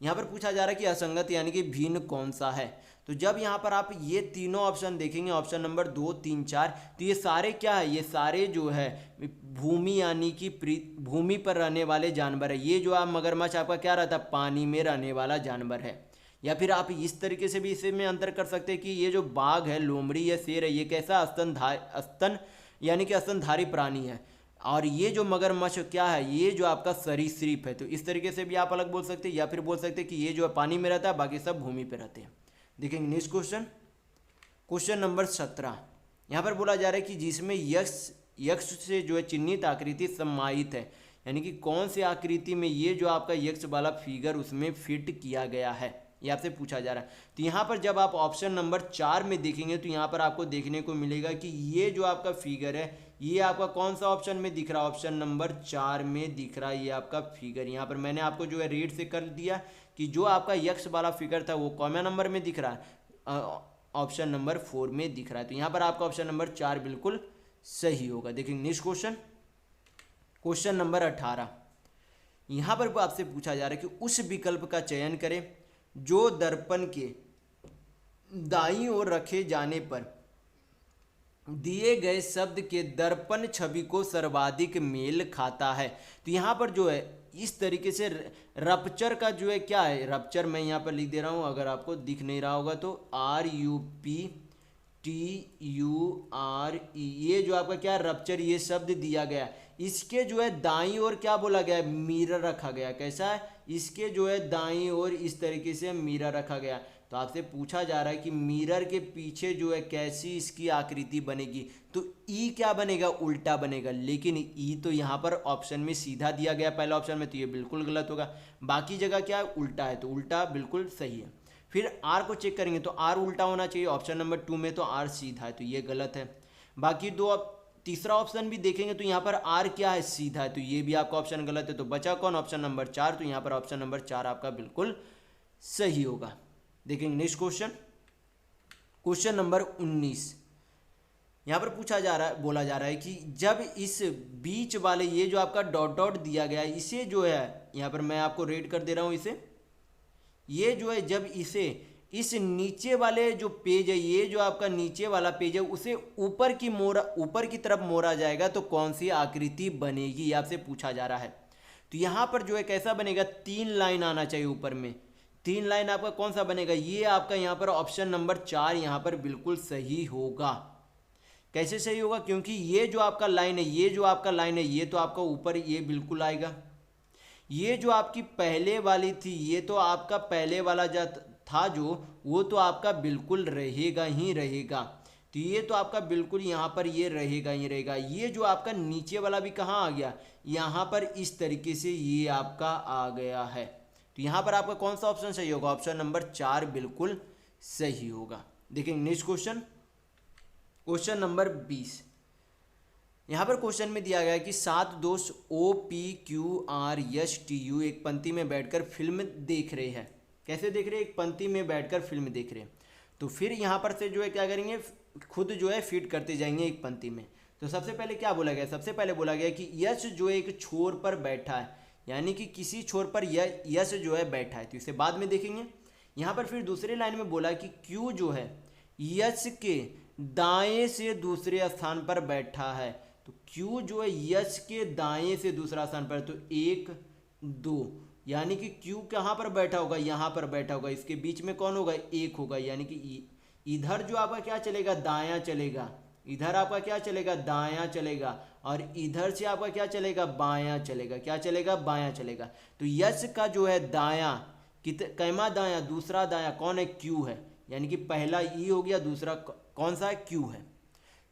यहाँ पर पूछा जा रहा है कि असंगत यानी कि भिन्न कौन सा है। तो जब यहाँ पर आप ये तीनों ऑप्शन देखेंगे, ऑप्शन नंबर 2 3 4, तो ये सारे क्या है, ये सारे जो है भूमि यानी कि भूमि पर रहने वाले जानवर है। ये जो आप मगरमच्छ आपका क्या रहता है, पानी में रहने वाला जानवर है। या फिर आप इस तरीके से भी इसमें अंतर कर सकते हैं कि ये जो बाघ है, लोमड़ी है, शेर है, ये कैसा स्तन यानी कि स्तनधारी प्राणी है। और ये जो मगरमच्छ क्या है, ये जो आपका सरीसृप है। तो इस तरीके से भी आप अलग बोल सकते हैं, या फिर बोल सकते हैं कि ये जो है पानी में रहता है, बाकी सब भूमि पे रहते हैं। देखेंगे नेक्स्ट क्वेश्चन, क्वेश्चन नंबर 17। यहाँ पर बोला जा रहा है कि जिसमें यक्ष से जो है चिन्हित आकृति सम्मायित है, यानी कि कौन सी आकृति में ये जो आपका यक्ष वाला फिगर उसमें फिट किया गया है, ये आपसे पूछा जा रहा है। तो यहाँ पर जब आप ऑप्शन नंबर 4 में देखेंगे तो यहाँ पर आपको देखने को मिलेगा कि ये जो आपका फिगर है ये आपका कौन सा ऑप्शन में दिख रहा है, ऑप्शन नंबर 4 में दिख रहा है ये आपका फिगर। यहाँ पर मैंने आपको जो है रेड से कर दिया कि जो आपका यक्ष वाला फिगर था वो कौन नंबर में दिख रहा है, ऑप्शन नंबर 4 में दिख रहा है। तो यहाँ पर आपका ऑप्शन नंबर 4 बिल्कुल सही होगा। देखेंगे नेक्स्ट क्वेश्चन, क्वेश्चन नंबर 18। यहाँ पर आपसे पूछा जा रहा है कि उस विकल्प का चयन करें जो दर्पण के दाईं ओर रखे जाने पर दिए गए शब्द के दर्पण छवि को सर्वाधिक मेल खाता है। तो यहाँ पर जो है इस तरीके से रप्चर का जो है क्या है, रप्चर मैं यहाँ पर लिख दे रहा हूँ, अगर आपको दिख नहीं रहा होगा तो RUPTURE, ये जो आपका क्या रप्चर ये शब्द दिया गया, इसके जो है दाईं ओर क्या बोला गया है, मिरर रखा गया। कैसा है, इसके जो है दाईं ओर इस तरीके से मिरर रखा गया। तो आपसे पूछा जा रहा है कि मिरर के पीछे जो है कैसी इसकी आकृति बनेगी। तो ई क्या बनेगा, उल्टा बनेगा। लेकिन ई तो यहाँ पर ऑप्शन में सीधा दिया गया पहला ऑप्शन में, तो ये बिल्कुल गलत होगा। बाकी जगह क्या है, उल्टा है, तो उल्टा बिल्कुल सही है। फिर आर को चेक करेंगे तो आर उल्टा होना चाहिए, ऑप्शन नंबर 2 में तो आर सीधा है, तो ये गलत है। बाकी दो तीसरा ऑप्शन भी देखेंगे तो यहाँ पर आर क्या है, सीधा है, तो ये भी आपका ऑप्शन गलत है। तो बचा कौन, ऑप्शन नंबर 4। तो यहाँ पर ऑप्शन नंबर 4 आपका बिल्कुल सही होगा। देखेंगे नेक्स्ट क्वेश्चन, क्वेश्चन नंबर 19। यहाँ पर पूछा जा रहा है, बोला जा रहा है कि जब इस बीच वाले ये जो आपका डॉट डॉट दिया गया है, इसे जो है यहाँ पर मैं आपको रेड कर दे रहा हूँ इसे, ये जो है जब इसे इस नीचे वाले जो पेज है, ये जो आपका नीचे वाला पेज है, उसे ऊपर की तरफ मोड़ा जाएगा तो कौन सी आकृति बनेगी, आपसे पूछा जा रहा है। तो यहाँ पर जो है कैसा बनेगा, 3 लाइन आना चाहिए ऊपर में। 3 लाइन आपका कौन सा बनेगा, ये आपका यहाँ पर ऑप्शन नंबर 4 यहाँ पर बिल्कुल सही होगा। कैसे सही होगा, क्योंकि ये जो आपका लाइन है, ये जो आपका लाइन है, ये तो आपका ऊपर ये बिल्कुल आएगा। ये जो आपकी पहले वाली थी, ये तो आपका पहले वाला जो था जो, वो तो आपका बिल्कुल रहेगा ही रहेगा। तो ये तो आपका बिल्कुल यहाँ पर ये रहेगा ही रहेगा। ये जो आपका नीचे वाला भी कहाँ आ गया, यहाँ पर इस तरीके से ये आपका आ गया है। तो यहाँ पर आपका कौन सा ऑप्शन सही होगा, ऑप्शन नंबर 4 बिल्कुल सही होगा। देखेंगे नेक्स्ट क्वेश्चन, क्वेश्चन नंबर 20। यहाँ पर क्वेश्चन में दिया गया है कि 7 दोस्त OPQRSTU एक पंक्ति में बैठकर फिल्म देख रहे हैं। कैसे देख रहे हैं, एक पंक्ति में बैठकर फिल्म देख रहे हैं। तो फिर यहाँ पर से जो है क्या करेंगे, खुद जो है फिट करते जाएंगे एक पंक्ति में। तो सबसे पहले क्या बोला गया, सबसे पहले बोला गया कि यश जो एक छोर पर बैठा है, यानी कि किसी छोर पर यश जो है बैठा है। तो इसे बाद में देखेंगे। यहाँ पर फिर दूसरे लाइन में बोला कि क्यू जो है यश के दाएं से दूसरे स्थान पर बैठा है। तो क्यू जो है यश के दाएं से दूसरा स्थान पर, तो 1 2, यानी कि क्यू कहाँ पर बैठा होगा, यहाँ पर बैठा होगा। इसके बीच में कौन होगा, 1 होगा, यानी कि इधर जो आपका क्या चलेगा, दायां चलेगा। इधर आपका क्या चलेगा, दायां चलेगा। और इधर से आपका क्या चलेगा, बायां चलेगा। क्या चलेगा, बायां चलेगा। तो यश का जो है दायां, कैमा दायां, दूसरा दायां कौन है, क्यू है। यानी कि पहला ई हो गया, दूसरा कौन सा है, क्यू है।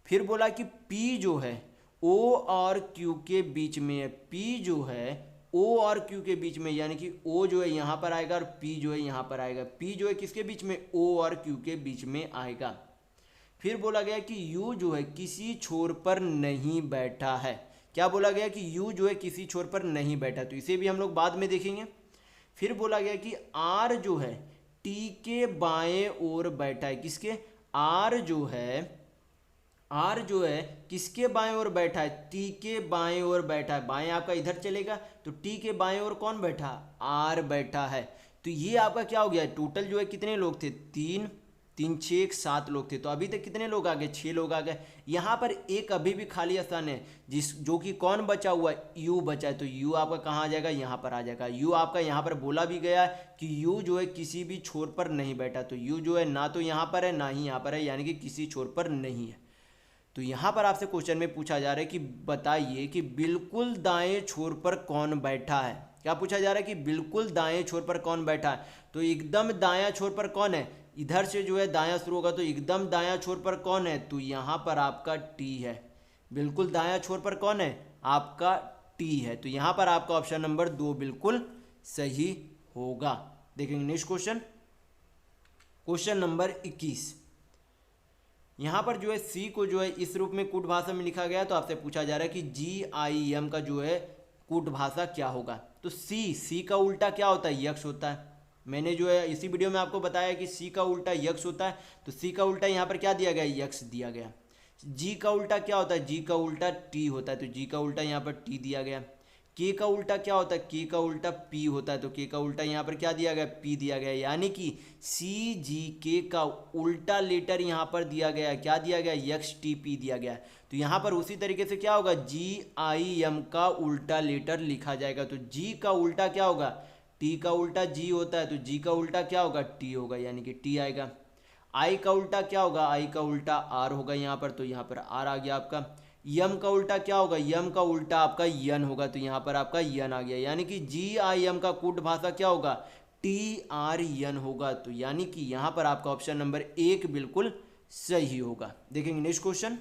फिर बोला कि पी जो है ओ और क्यू के बीच में है। पी जो है ओ और क्यू के बीच में, यानी कि ओ जो है यहाँ पर आएगा और पी जो है यहाँ पर आएगा। पी जो है किसके बीच में, ओ और क्यू के बीच में आएगा। फिर बोला गया कि यू जो है किसी छोर पर नहीं बैठा है। क्या बोला गया कि यू जो है किसी छोर पर नहीं बैठा, तो इसे भी हम लोग बाद में देखेंगे। फिर बोला गया कि आर जो है टी के बाएं ओर बैठा है। किसके, आर जो है, आर जो है किसके बाएं ओर बैठा है, टी के बाएं ओर बैठा है। बाएं आपका इधर चलेगा, तो टी के बाएं ओर कौन बैठा, आर बैठा है। तो ये आपका क्या हो गया, टोटल जो है कितने लोग थे, 3 3 6 7 लोग थे। तो अभी तक कितने लोग आ गए, 6 लोग आ गए। यहाँ पर एक अभी भी खाली स्थान है, जो कि कौन बचा हुआ है, यू बचा है। तो यू आपका कहाँ आ जाएगा, यहाँ पर आ जाएगा। यू आपका यहाँ पर बोला भी गया है कि यू जो है किसी भी छोर पर नहीं बैठा। तो यू जो है ना तो यहाँ पर है ना ही यहाँ पर है, यानी कि किसी छोर पर नहीं है। तो यहाँ पर आपसे क्वेश्चन में पूछा जा रहा है कि बताइए कि बिल्कुल दाएं छोर पर कौन बैठा है। क्या पूछा जा रहा है कि बिल्कुल दाएं छोर पर कौन बैठा है। तो एकदम दायां छोर पर कौन है, इधर से जो है दायां शुरू होगा, तो एकदम दायां छोर पर कौन है, तो यहाँ पर आपका टी है। बिल्कुल दायां छोर पर कौन है, आपका टी है। तो यहाँ पर आपका ऑप्शन नंबर 2 बिल्कुल सही होगा। देखेंगे नेक्स्ट क्वेश्चन, क्वेश्चन नंबर 21। यहाँ पर जो है सी को जो है इस रूप में कूट भाषा में लिखा गया है। तो आपसे पूछा जा रहा है कि GIM का जो है कूट भाषा क्या होगा। तो सी का उल्टा क्या होता है, यक्ष होता है। मैंने जो है इसी वीडियो में आपको बताया कि सी का उल्टा यक्ष होता है। तो सी का उल्टा यहाँ पर क्या दिया गया, यक्ष दिया गया। जी का उल्टा क्या होता है, जी का उल्टा टी होता है। तो जी का उल्टा यहाँ पर टी दिया गया। के का उल्टा क्या होता है, के का उल्टा पी होता है। तो के का उल्टा यहाँ पर क्या दिया गया, पी दिया गया। यानी कि CGK का उल्टा लेटर यहाँ पर दिया गया। क्या दिया गया, XTP दिया गया। तो यहाँ पर उसी तरीके से क्या होगा, GIM का उल्टा लेटर लिखा जाएगा। तो जी का उल्टा क्या होगा, टी का उल्टा जी होता है। तो जी का उल्टा क्या होगा, टी होगा, यानी कि टी आएगा। आई का उल्टा क्या होगा, आई का उल्टा आर होगा यहाँ पर। तो यहाँ पर आर आ गया आपका। यम का उल्टा क्या होगा, यम का उल्टा आपका यन होगा। तो यहाँ पर आपका यन आ गया। यानी कि GIM का कूट भाषा क्या होगा, TRN होगा। तो यानी कि यहाँ पर आपका ऑप्शन नंबर 1 बिल्कुल सही होगा। देखेंगे नेक्स्ट क्वेश्चन,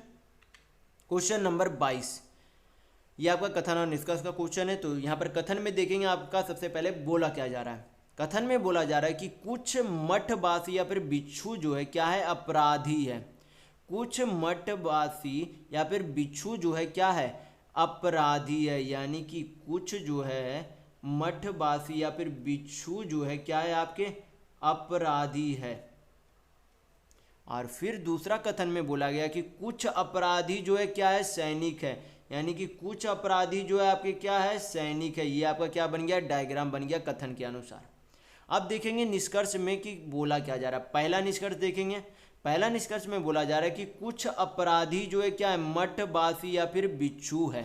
क्वेश्चन नंबर 22। ये आपका कथन और निष्कर्ष का क्वेश्चन है। तो यहाँ पर कथन में देखेंगे आपका सबसे पहले बोला क्या जा रहा है। कथन में बोला जा रहा है कि कुछ मठवासी या फिर बिच्छू जो है क्या है, अपराधी है। कुछ मठवासी या फिर बिच्छू जो है क्या है, अपराधी है। यानी कि कुछ जो है मठवासी या फिर बिच्छू जो है क्या है, आपके अपराधी है। और फिर दूसरा कथन में बोला गया कि कुछ अपराधी जो है क्या है, सैनिक है। यानी कि कुछ अपराधी जो है आपके क्या है, सैनिक है। ये आपका क्या बन गया, डायग्राम बन गया कथन के अनुसार। अब देखेंगे निष्कर्ष में कि बोला क्या जा रहा है। पहला निष्कर्ष देखेंगे। पहला निष्कर्ष में बोला जा रहा है कि कुछ अपराधी जो है क्या है, मठवासी या फिर बिच्छू है।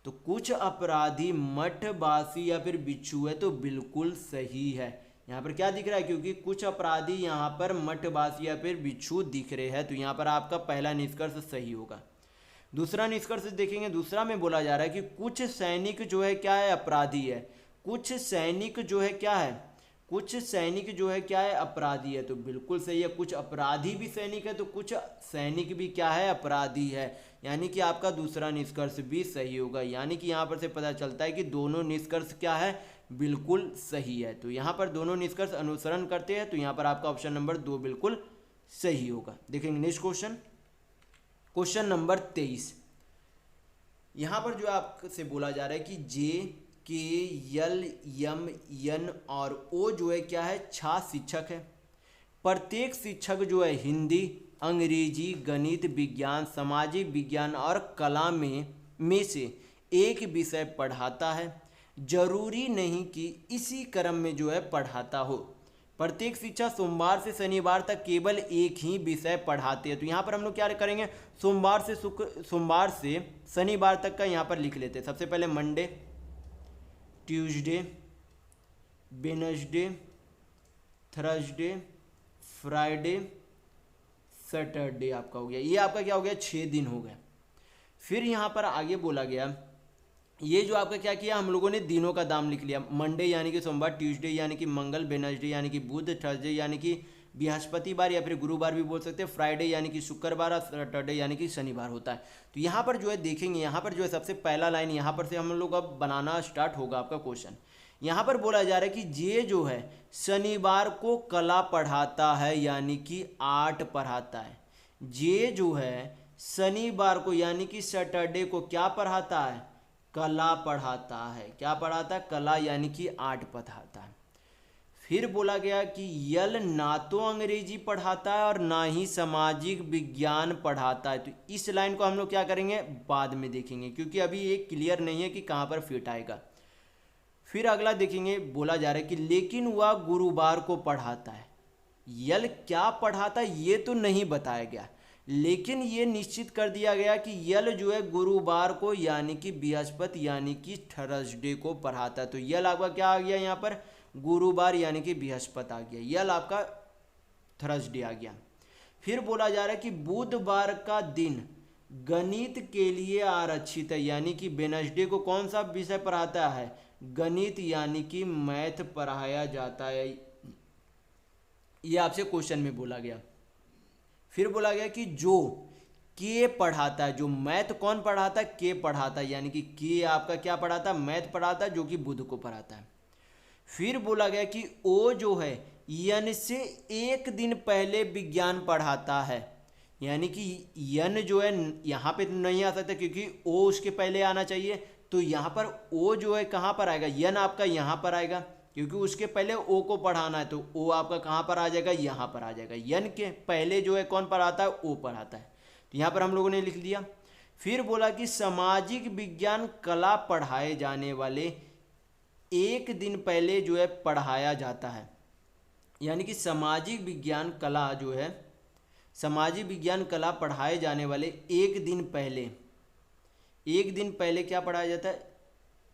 तो कुछ अपराधी मठवासी या फिर बिच्छू है, तो बिल्कुल सही है। यहाँ पर क्या दिख रहा है, क्योंकि कुछ अपराधी यहाँ पर मठवासी या फिर बिच्छू दिख रहे हैं, तो यहाँ पर आपका पहला निष्कर्ष सही होगा। दूसरा निष्कर्ष देखेंगे, दूसरा में बोला जा रहा है कि कुछ सैनिक जो है क्या है, अपराधी है। कुछ सैनिक जो है क्या है, कुछ सैनिक जो है क्या है, अपराधी है, तो बिल्कुल सही है। कुछ अपराधी भी सैनिक है, तो कुछ सैनिक भी क्या है, अपराधी है, यानी कि आपका दूसरा निष्कर्ष भी सही होगा। यानी कि यहाँ पर से पता चलता है कि दोनों निष्कर्ष क्या है, बिल्कुल सही है। तो यहाँ पर दोनों निष्कर्ष अनुसरण करते हैं, तो यहाँ पर आपका ऑप्शन नंबर 2 बिल्कुल सही होगा। देखेंगे नेक्स्ट क्वेश्चन, क्वेश्चन नंबर 23। यहाँ पर जो आपसे बोला जा रहा है कि जे के यल यम यन और ओ जो है क्या है, 6 शिक्षक है। प्रत्येक शिक्षक जो है हिंदी, अंग्रेजी, गणित, विज्ञान, सामाजिक विज्ञान और कला में से एक विषय पढ़ाता है। जरूरी नहीं कि इसी क्रम में जो है पढ़ाता हो। प्रत्येक शिक्षक सोमवार से शनिवार तक केवल एक ही विषय पढ़ाते हैं। तो यहाँ पर हम लोग क्या करेंगे, सोमवार से शनिवार तक का यहाँ पर लिख लेते हैं। सबसे पहले Monday, Tuesday, Wednesday, Thursday, Friday, Saturday आपका हो गया। ये आपका क्या हो गया, 6 दिन हो गए। फिर यहाँ पर आगे बोला गया, ये जो आपका क्या किया, हम लोगों ने दिनों का दाम लिख लिया। मंडे यानी कि सोमवार, ट्यूसडे यानी कि मंगल, वेडनेसडे यानी कि बुध, थर्सडे यानी कि बृहस्पतिवार या फिर गुरुवार भी बोल सकते हैं, फ्राइडे यानी कि शुक्रवार और सैटरडे यानी कि शनिवार होता है। तो यहाँ पर जो है देखेंगे, यहाँ पर जो है सबसे पहला लाइन यहाँ पर से हम लोग अब बनाना स्टार्ट होगा आपका क्वेश्चन। यहाँ पर बोला जा रहा है कि ये जो है शनिवार को कला पढ़ाता है, यानी कि आर्ट पढ़ाता है। ये जो है शनिवार को यानी कि सैटरडे को क्या पढ़ाता है, कला पढ़ाता है। क्या पढ़ाता है, कला यानी कि आर्ट पढ़ाता है। फिर बोला गया कि यल ना तो अंग्रेजी पढ़ाता है और ना ही सामाजिक विज्ञान पढ़ाता है। तो इस लाइन को हम लोग क्या करेंगे, बाद में देखेंगे, क्योंकि अभी ये क्लियर नहीं है कि कहाँ पर फिट आएगा। फिर अगला देखेंगे, बोला जा रहा है कि लेकिन वह गुरुवार को पढ़ाता है। यल क्या पढ़ाता है ये तो नहीं बताया गया, लेकिन ये निश्चित कर दिया गया कि यल जो है गुरुवार को यानी कि बृहस्पति यानी कि थर्सडे को पढ़ाता है। तो यल आपका क्या आ गया, यहाँ पर गुरुवार यानी कि बृहस्पति आ गया, यल आपका थर्सडे आ गया। फिर बोला जा रहा है कि बुधवार का दिन गणित के लिए आरक्षित है, यानी कि वेडनेसडे को कौन सा विषय पढ़ाता है, गणित यानी कि मैथ पढ़ाया जाता है। ये आपसे क्वेश्चन में बोला गया। फिर बोला गया कि जो के पढ़ाता है, जो मैथ कौन पढ़ाता है, के पढ़ाता है, यानी कि के आपका क्या पढ़ाता है, मैथ पढ़ाता है, जो कि बुध को पढ़ाता है। फिर बोला गया कि ओ जो है यन से एक दिन पहले विज्ञान पढ़ाता है, यानी कि यन जो है यहाँ पे नहीं आ सकता क्योंकि ओ उसके पहले आना चाहिए। तो यहाँ पर ओ जो है कहाँ पर आएगा, यन आपका यहाँ पर आएगा, क्योंकि उसके पहले ओ को पढ़ाना है। तो ओ आपका कहाँ पर आ जाएगा, यहाँ पर आ जाएगा। यन के पहले जो है कौन पढ़ाता है, ओ पढ़ाता है। तो यहाँ पर हम लोगों ने लिख दिया। फिर बोला कि सामाजिक विज्ञान कला पढ़ाए जाने वाले एक दिन पहले जो है पढ़ाया जाता है, यानी कि सामाजिक विज्ञान कला जो है, सामाजिक विज्ञान कला पढ़ाए जाने वाले एक दिन पहले क्या पढ़ाया जाता है,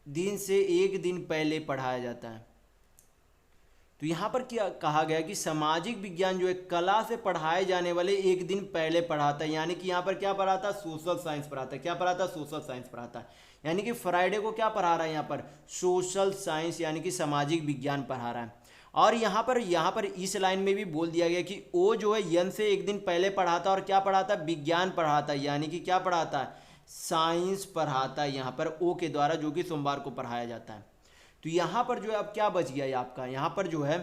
दिन से एक दिन पहले पढ़ाया जाता है। तो यहाँ पर क्या कहा गया कि सामाजिक विज्ञान जो है कला से पढ़ाए जाने वाले एक दिन पहले पढ़ाता है, यानी कि यहाँ पर क्या पढ़ाता है, सोशल साइंस पढ़ाता है। क्या पढ़ाता है, सोशल साइंस पढ़ाता है। यानी कि फ्राइडे को क्या पढ़ा रहा है, यहाँ पर सोशल साइंस यानी कि सामाजिक विज्ञान पढ़ा रहा है। और यहाँ पर इस लाइन में भी बोल दिया गया कि ओ जो है यन से एक दिन पहले पढ़ाता और क्या पढ़ाता है, विज्ञान पढ़ाता है, यानी कि क्या पढ़ाता है, साइंस पढ़ाता है यहाँ पर ओ के द्वारा, जो कि सोमवार को पढ़ाया जाता है। तो यहाँ पर जो है अब क्या बच गया आपका, यहाँ पर जो है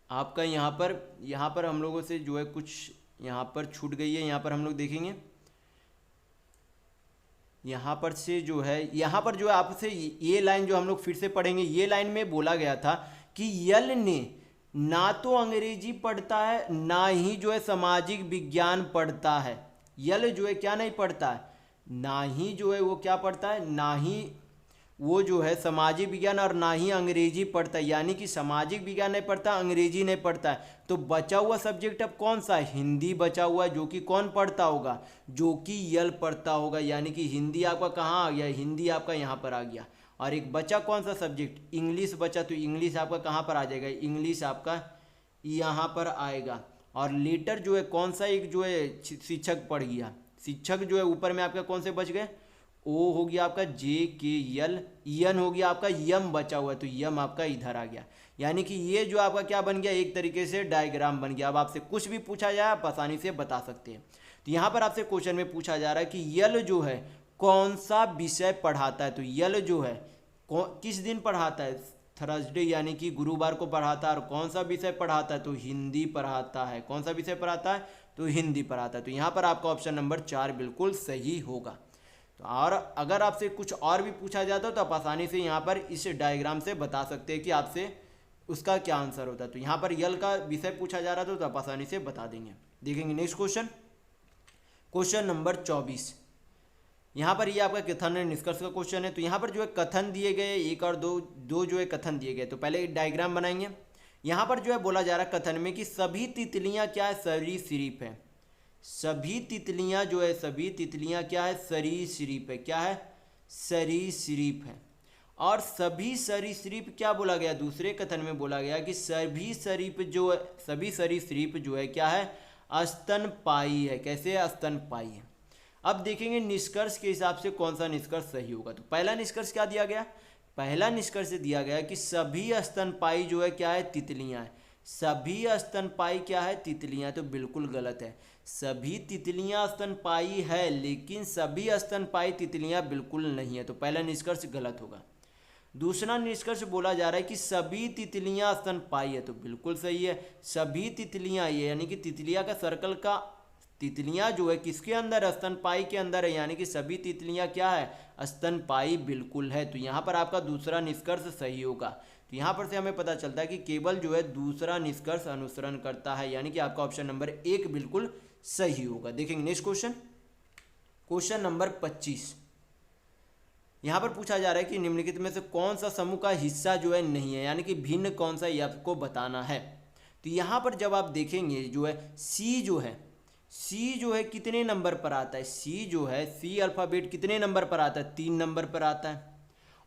आपका यहाँ पर हम लोगों से जो है कुछ यहाँ पर छूट गई है। यहाँ पर हम लोग देखेंगे, यहाँ पर से जो है यहाँ पर जो है आपसे ये लाइन जो हम लोग फिर से पढ़ेंगे। ये लाइन में बोला गया था कि यल ने ना तो अंग्रेजी पढ़ता है ना ही जो है सामाजिक विज्ञान पढ़ता है। यल जो है क्या नहीं पढ़ता है, ना ही जो है वो क्या पढ़ता है, ना ही वो जो है सामाजिक विज्ञान और ना ही अंग्रेजी पढ़ता है, यानी कि सामाजिक विज्ञान नहीं पढ़ता, अंग्रेजी नहीं पढ़ता है। तो बचा हुआ सब्जेक्ट अब कौन सा है? हिंदी बचा हुआ है, जो कि कौन पढ़ता होगा? जो कि यल पढ़ता होगा, यानी कि हिंदी आपका कहाँ आ गया? हिंदी आपका यहाँ पर आ गया। और एक बचा कौन सा सब्जेक्ट? इंग्लिश बचा, तो इंग्लिश आपका कहाँ पर आ जाएगा? इंग्लिश आपका यहाँ पर आएगा। और लेटर जो है कौन सा एक जो है शिक्षक पढ़ गया, शिक्षक जो है ऊपर में आपका कौन से बच गए? ओ हो गया आपका जे के यल, यन हो गया आपका, यम बचा हुआ है, तो यम आपका इधर आ गया। यानी कि ये जो आपका क्या बन गया? एक तरीके से डायग्राम बन गया। अब आपसे कुछ भी पूछा जाए आप आसानी से बता सकते हैं। तो यहाँ पर आपसे क्वेश्चन में पूछा जा रहा है कि यल जो है कौन सा विषय पढ़ाता है? तो यल जो है किस दिन पढ़ाता है? थर्सडे यानी कि गुरुवार को पढ़ाता है। और कौन सा विषय पढ़ाता है? तो हिंदी पढ़ाता है। कौन सा विषय पढ़ाता है? तो हिंदी पढ़ाता है। तो यहाँ पर आपका ऑप्शन नंबर 4 बिल्कुल सही होगा। तो और अगर आपसे कुछ और भी पूछा जाता तो आप आसानी से यहाँ पर इस डायग्राम से बता सकते हैं कि आपसे उसका क्या आंसर होता है। तो यहाँ पर यल का विषय पूछा जा रहा था तो आप आसानी से बता देंगे। देखेंगे नेक्स्ट क्वेश्चन, क्वेश्चन नंबर 24। यहाँ पर ये आपका कथन है, निष्कर्ष का क्वेश्चन है। तो यहाँ पर जो है कथन दिए गए, एक और दो जो है कथन दिए गए। तो पहले एक डायग्राम बनाएंगे। यहाँ पर जो है बोला जा रहा है कथन में कि सभी तितलियाँ क्या है? सरीसृप है। सभी तितलियाँ जो है, सभी तितलियाँ क्या है? सरीसृप है। क्या है? सरीसृप है। और सभी सरीसृप क्या बोला गया? दूसरे कथन में बोला गया कि सभी सरीसृप जो है क्या है? स्तनपायी है। कैसे है? स्तनपायी है। अब देखेंगे निष्कर्ष के हिसाब से कौन सा निष्कर्ष सही होगा। तो पहला निष्कर्ष क्या दिया गया? पहला निष्कर्ष दिया गया कि सभी स्तनपायी जो है क्या है? तितलियां हैं। सभी स्तनपायी क्या है? तितलियां। तो बिल्कुल गलत है। सभी तितलियां स्तनपायी है लेकिन सभी स्तनपायी तितलियां बिल्कुल नहीं है। तो पहला निष्कर्ष गलत होगा। दूसरा निष्कर्ष बोला जा रहा है कि सभी तितलियां स्तनपायी है। तो बिल्कुल सही है। सभी तितलियां, ये यानी कि तितलियां का सर्कल का तितलियां जो है किसके अंदर? स्तनपायी के अंदर है। यानी कि सभी तितलियां क्या है? स्तनपायी बिल्कुल है। तो यहाँ पर आपका दूसरा निष्कर्ष सही होगा। तो यहाँ पर से हमें पता चलता है कि केवल जो है दूसरा निष्कर्ष अनुसरण करता है, यानी कि आपका ऑप्शन नंबर 1 बिल्कुल सही होगा। देखेंगे नेक्स्ट क्वेश्चन, क्वेश्चन नंबर 25। यहाँ पर पूछा जा रहा है कि निम्नलिखित में से कौन सा समूह का हिस्सा जो है नहीं है, यानी कि भिन्न कौन सा, ये आपको बताना है। तो यहाँ पर जब आप देखेंगे जो है सी जो है कितने नंबर पर आता है? सी जो है, सी अल्फ़ाबेट कितने नंबर पर आता है? 3 नंबर पर आता है।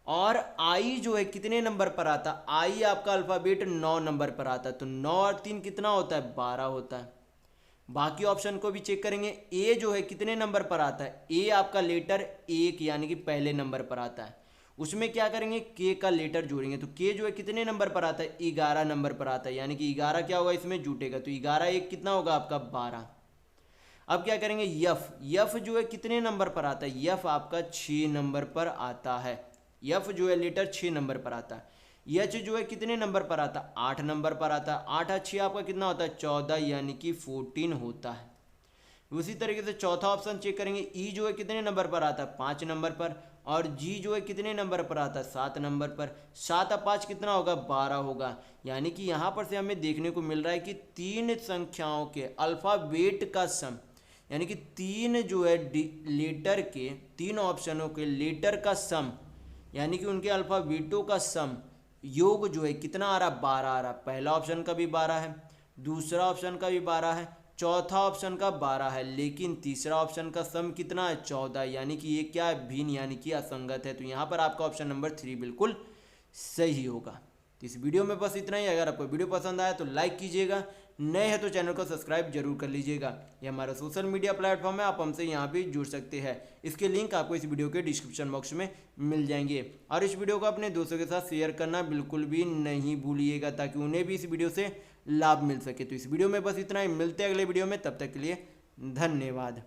और आई जो है कितने नंबर पर आता है? आई आपका अल्फ़ाबेट 9 नंबर पर आता है। तो 9 और 3 कितना होता है? 12 होता है। बाकी ऑप्शन को भी चेक करेंगे। ए जो है कितने नंबर पर आता है? ए आपका लेटर 1 यानी कि पहले नंबर पर आता है। उसमें क्या करेंगे? के का लेटर जोड़ेंगे। तो के जो है कितने नंबर पर आता है? 11 नंबर पर आता है। यानी कि 11 क्या होगा? इसमें जुटेगा। तो 11 1 कितना होगा आपका? 12। अब क्या करेंगे? यफ जो है कितने नंबर पर आता है? यफ आपका 6 नंबर पर आता है। यफ जो है लेटर 6 नंबर पर आता है। एच जो है कितने नंबर पर आता है? 8 नंबर पर आता है। 8 और 6 आपका कितना होता है? 14 यानी कि 14 होता है। उसी तरीके से चौथा ऑप्शन चेक करेंगे। ई जो है कितने नंबर पर आता है? 5 नंबर पर। और जी जो है कितने नंबर पर आता है? 7 नंबर पर। 7 और 5 कितना होगा? 12 होगा। यानी कि यहाँ पर से हमें देखने को मिल रहा है कि 3 संख्याओं के अल्फ़ाबेट का सम, यानी कि 3 जो है लेटर के, 3 ऑप्शनों के लेटर का सम, यानी कि उनके अल्फ़ाबेटों का सम योग जो है कितना आ रहा? 12 आ रहा। पहला ऑप्शन का भी 12 है, दूसरा ऑप्शन का भी 12 है, चौथा ऑप्शन का 12 है, लेकिन तीसरा ऑप्शन का सम कितना है? 14। यानी कि ये क्या है? भिन्न यानी कि असंगत है। तो यहाँ पर आपका ऑप्शन नंबर 3 बिल्कुल सही होगा। तो इस वीडियो में बस इतना ही। अगर आपको वीडियो पसंद आया तो लाइक कीजिएगा, नए हैं तो चैनल को सब्सक्राइब जरूर कर लीजिएगा। ये हमारा सोशल मीडिया प्लेटफॉर्म है, आप हमसे यहाँ भी जुड़ सकते हैं। इसके लिंक आपको इस वीडियो के डिस्क्रिप्शन बॉक्स में मिल जाएंगे। और इस वीडियो को अपने दोस्तों के साथ शेयर करना बिल्कुल भी नहीं भूलिएगा, ताकि उन्हें भी इस वीडियो से लाभ मिल सके। तो इस वीडियो में बस इतना ही। मिलते हैं अगले वीडियो में, तब तक के लिए धन्यवाद।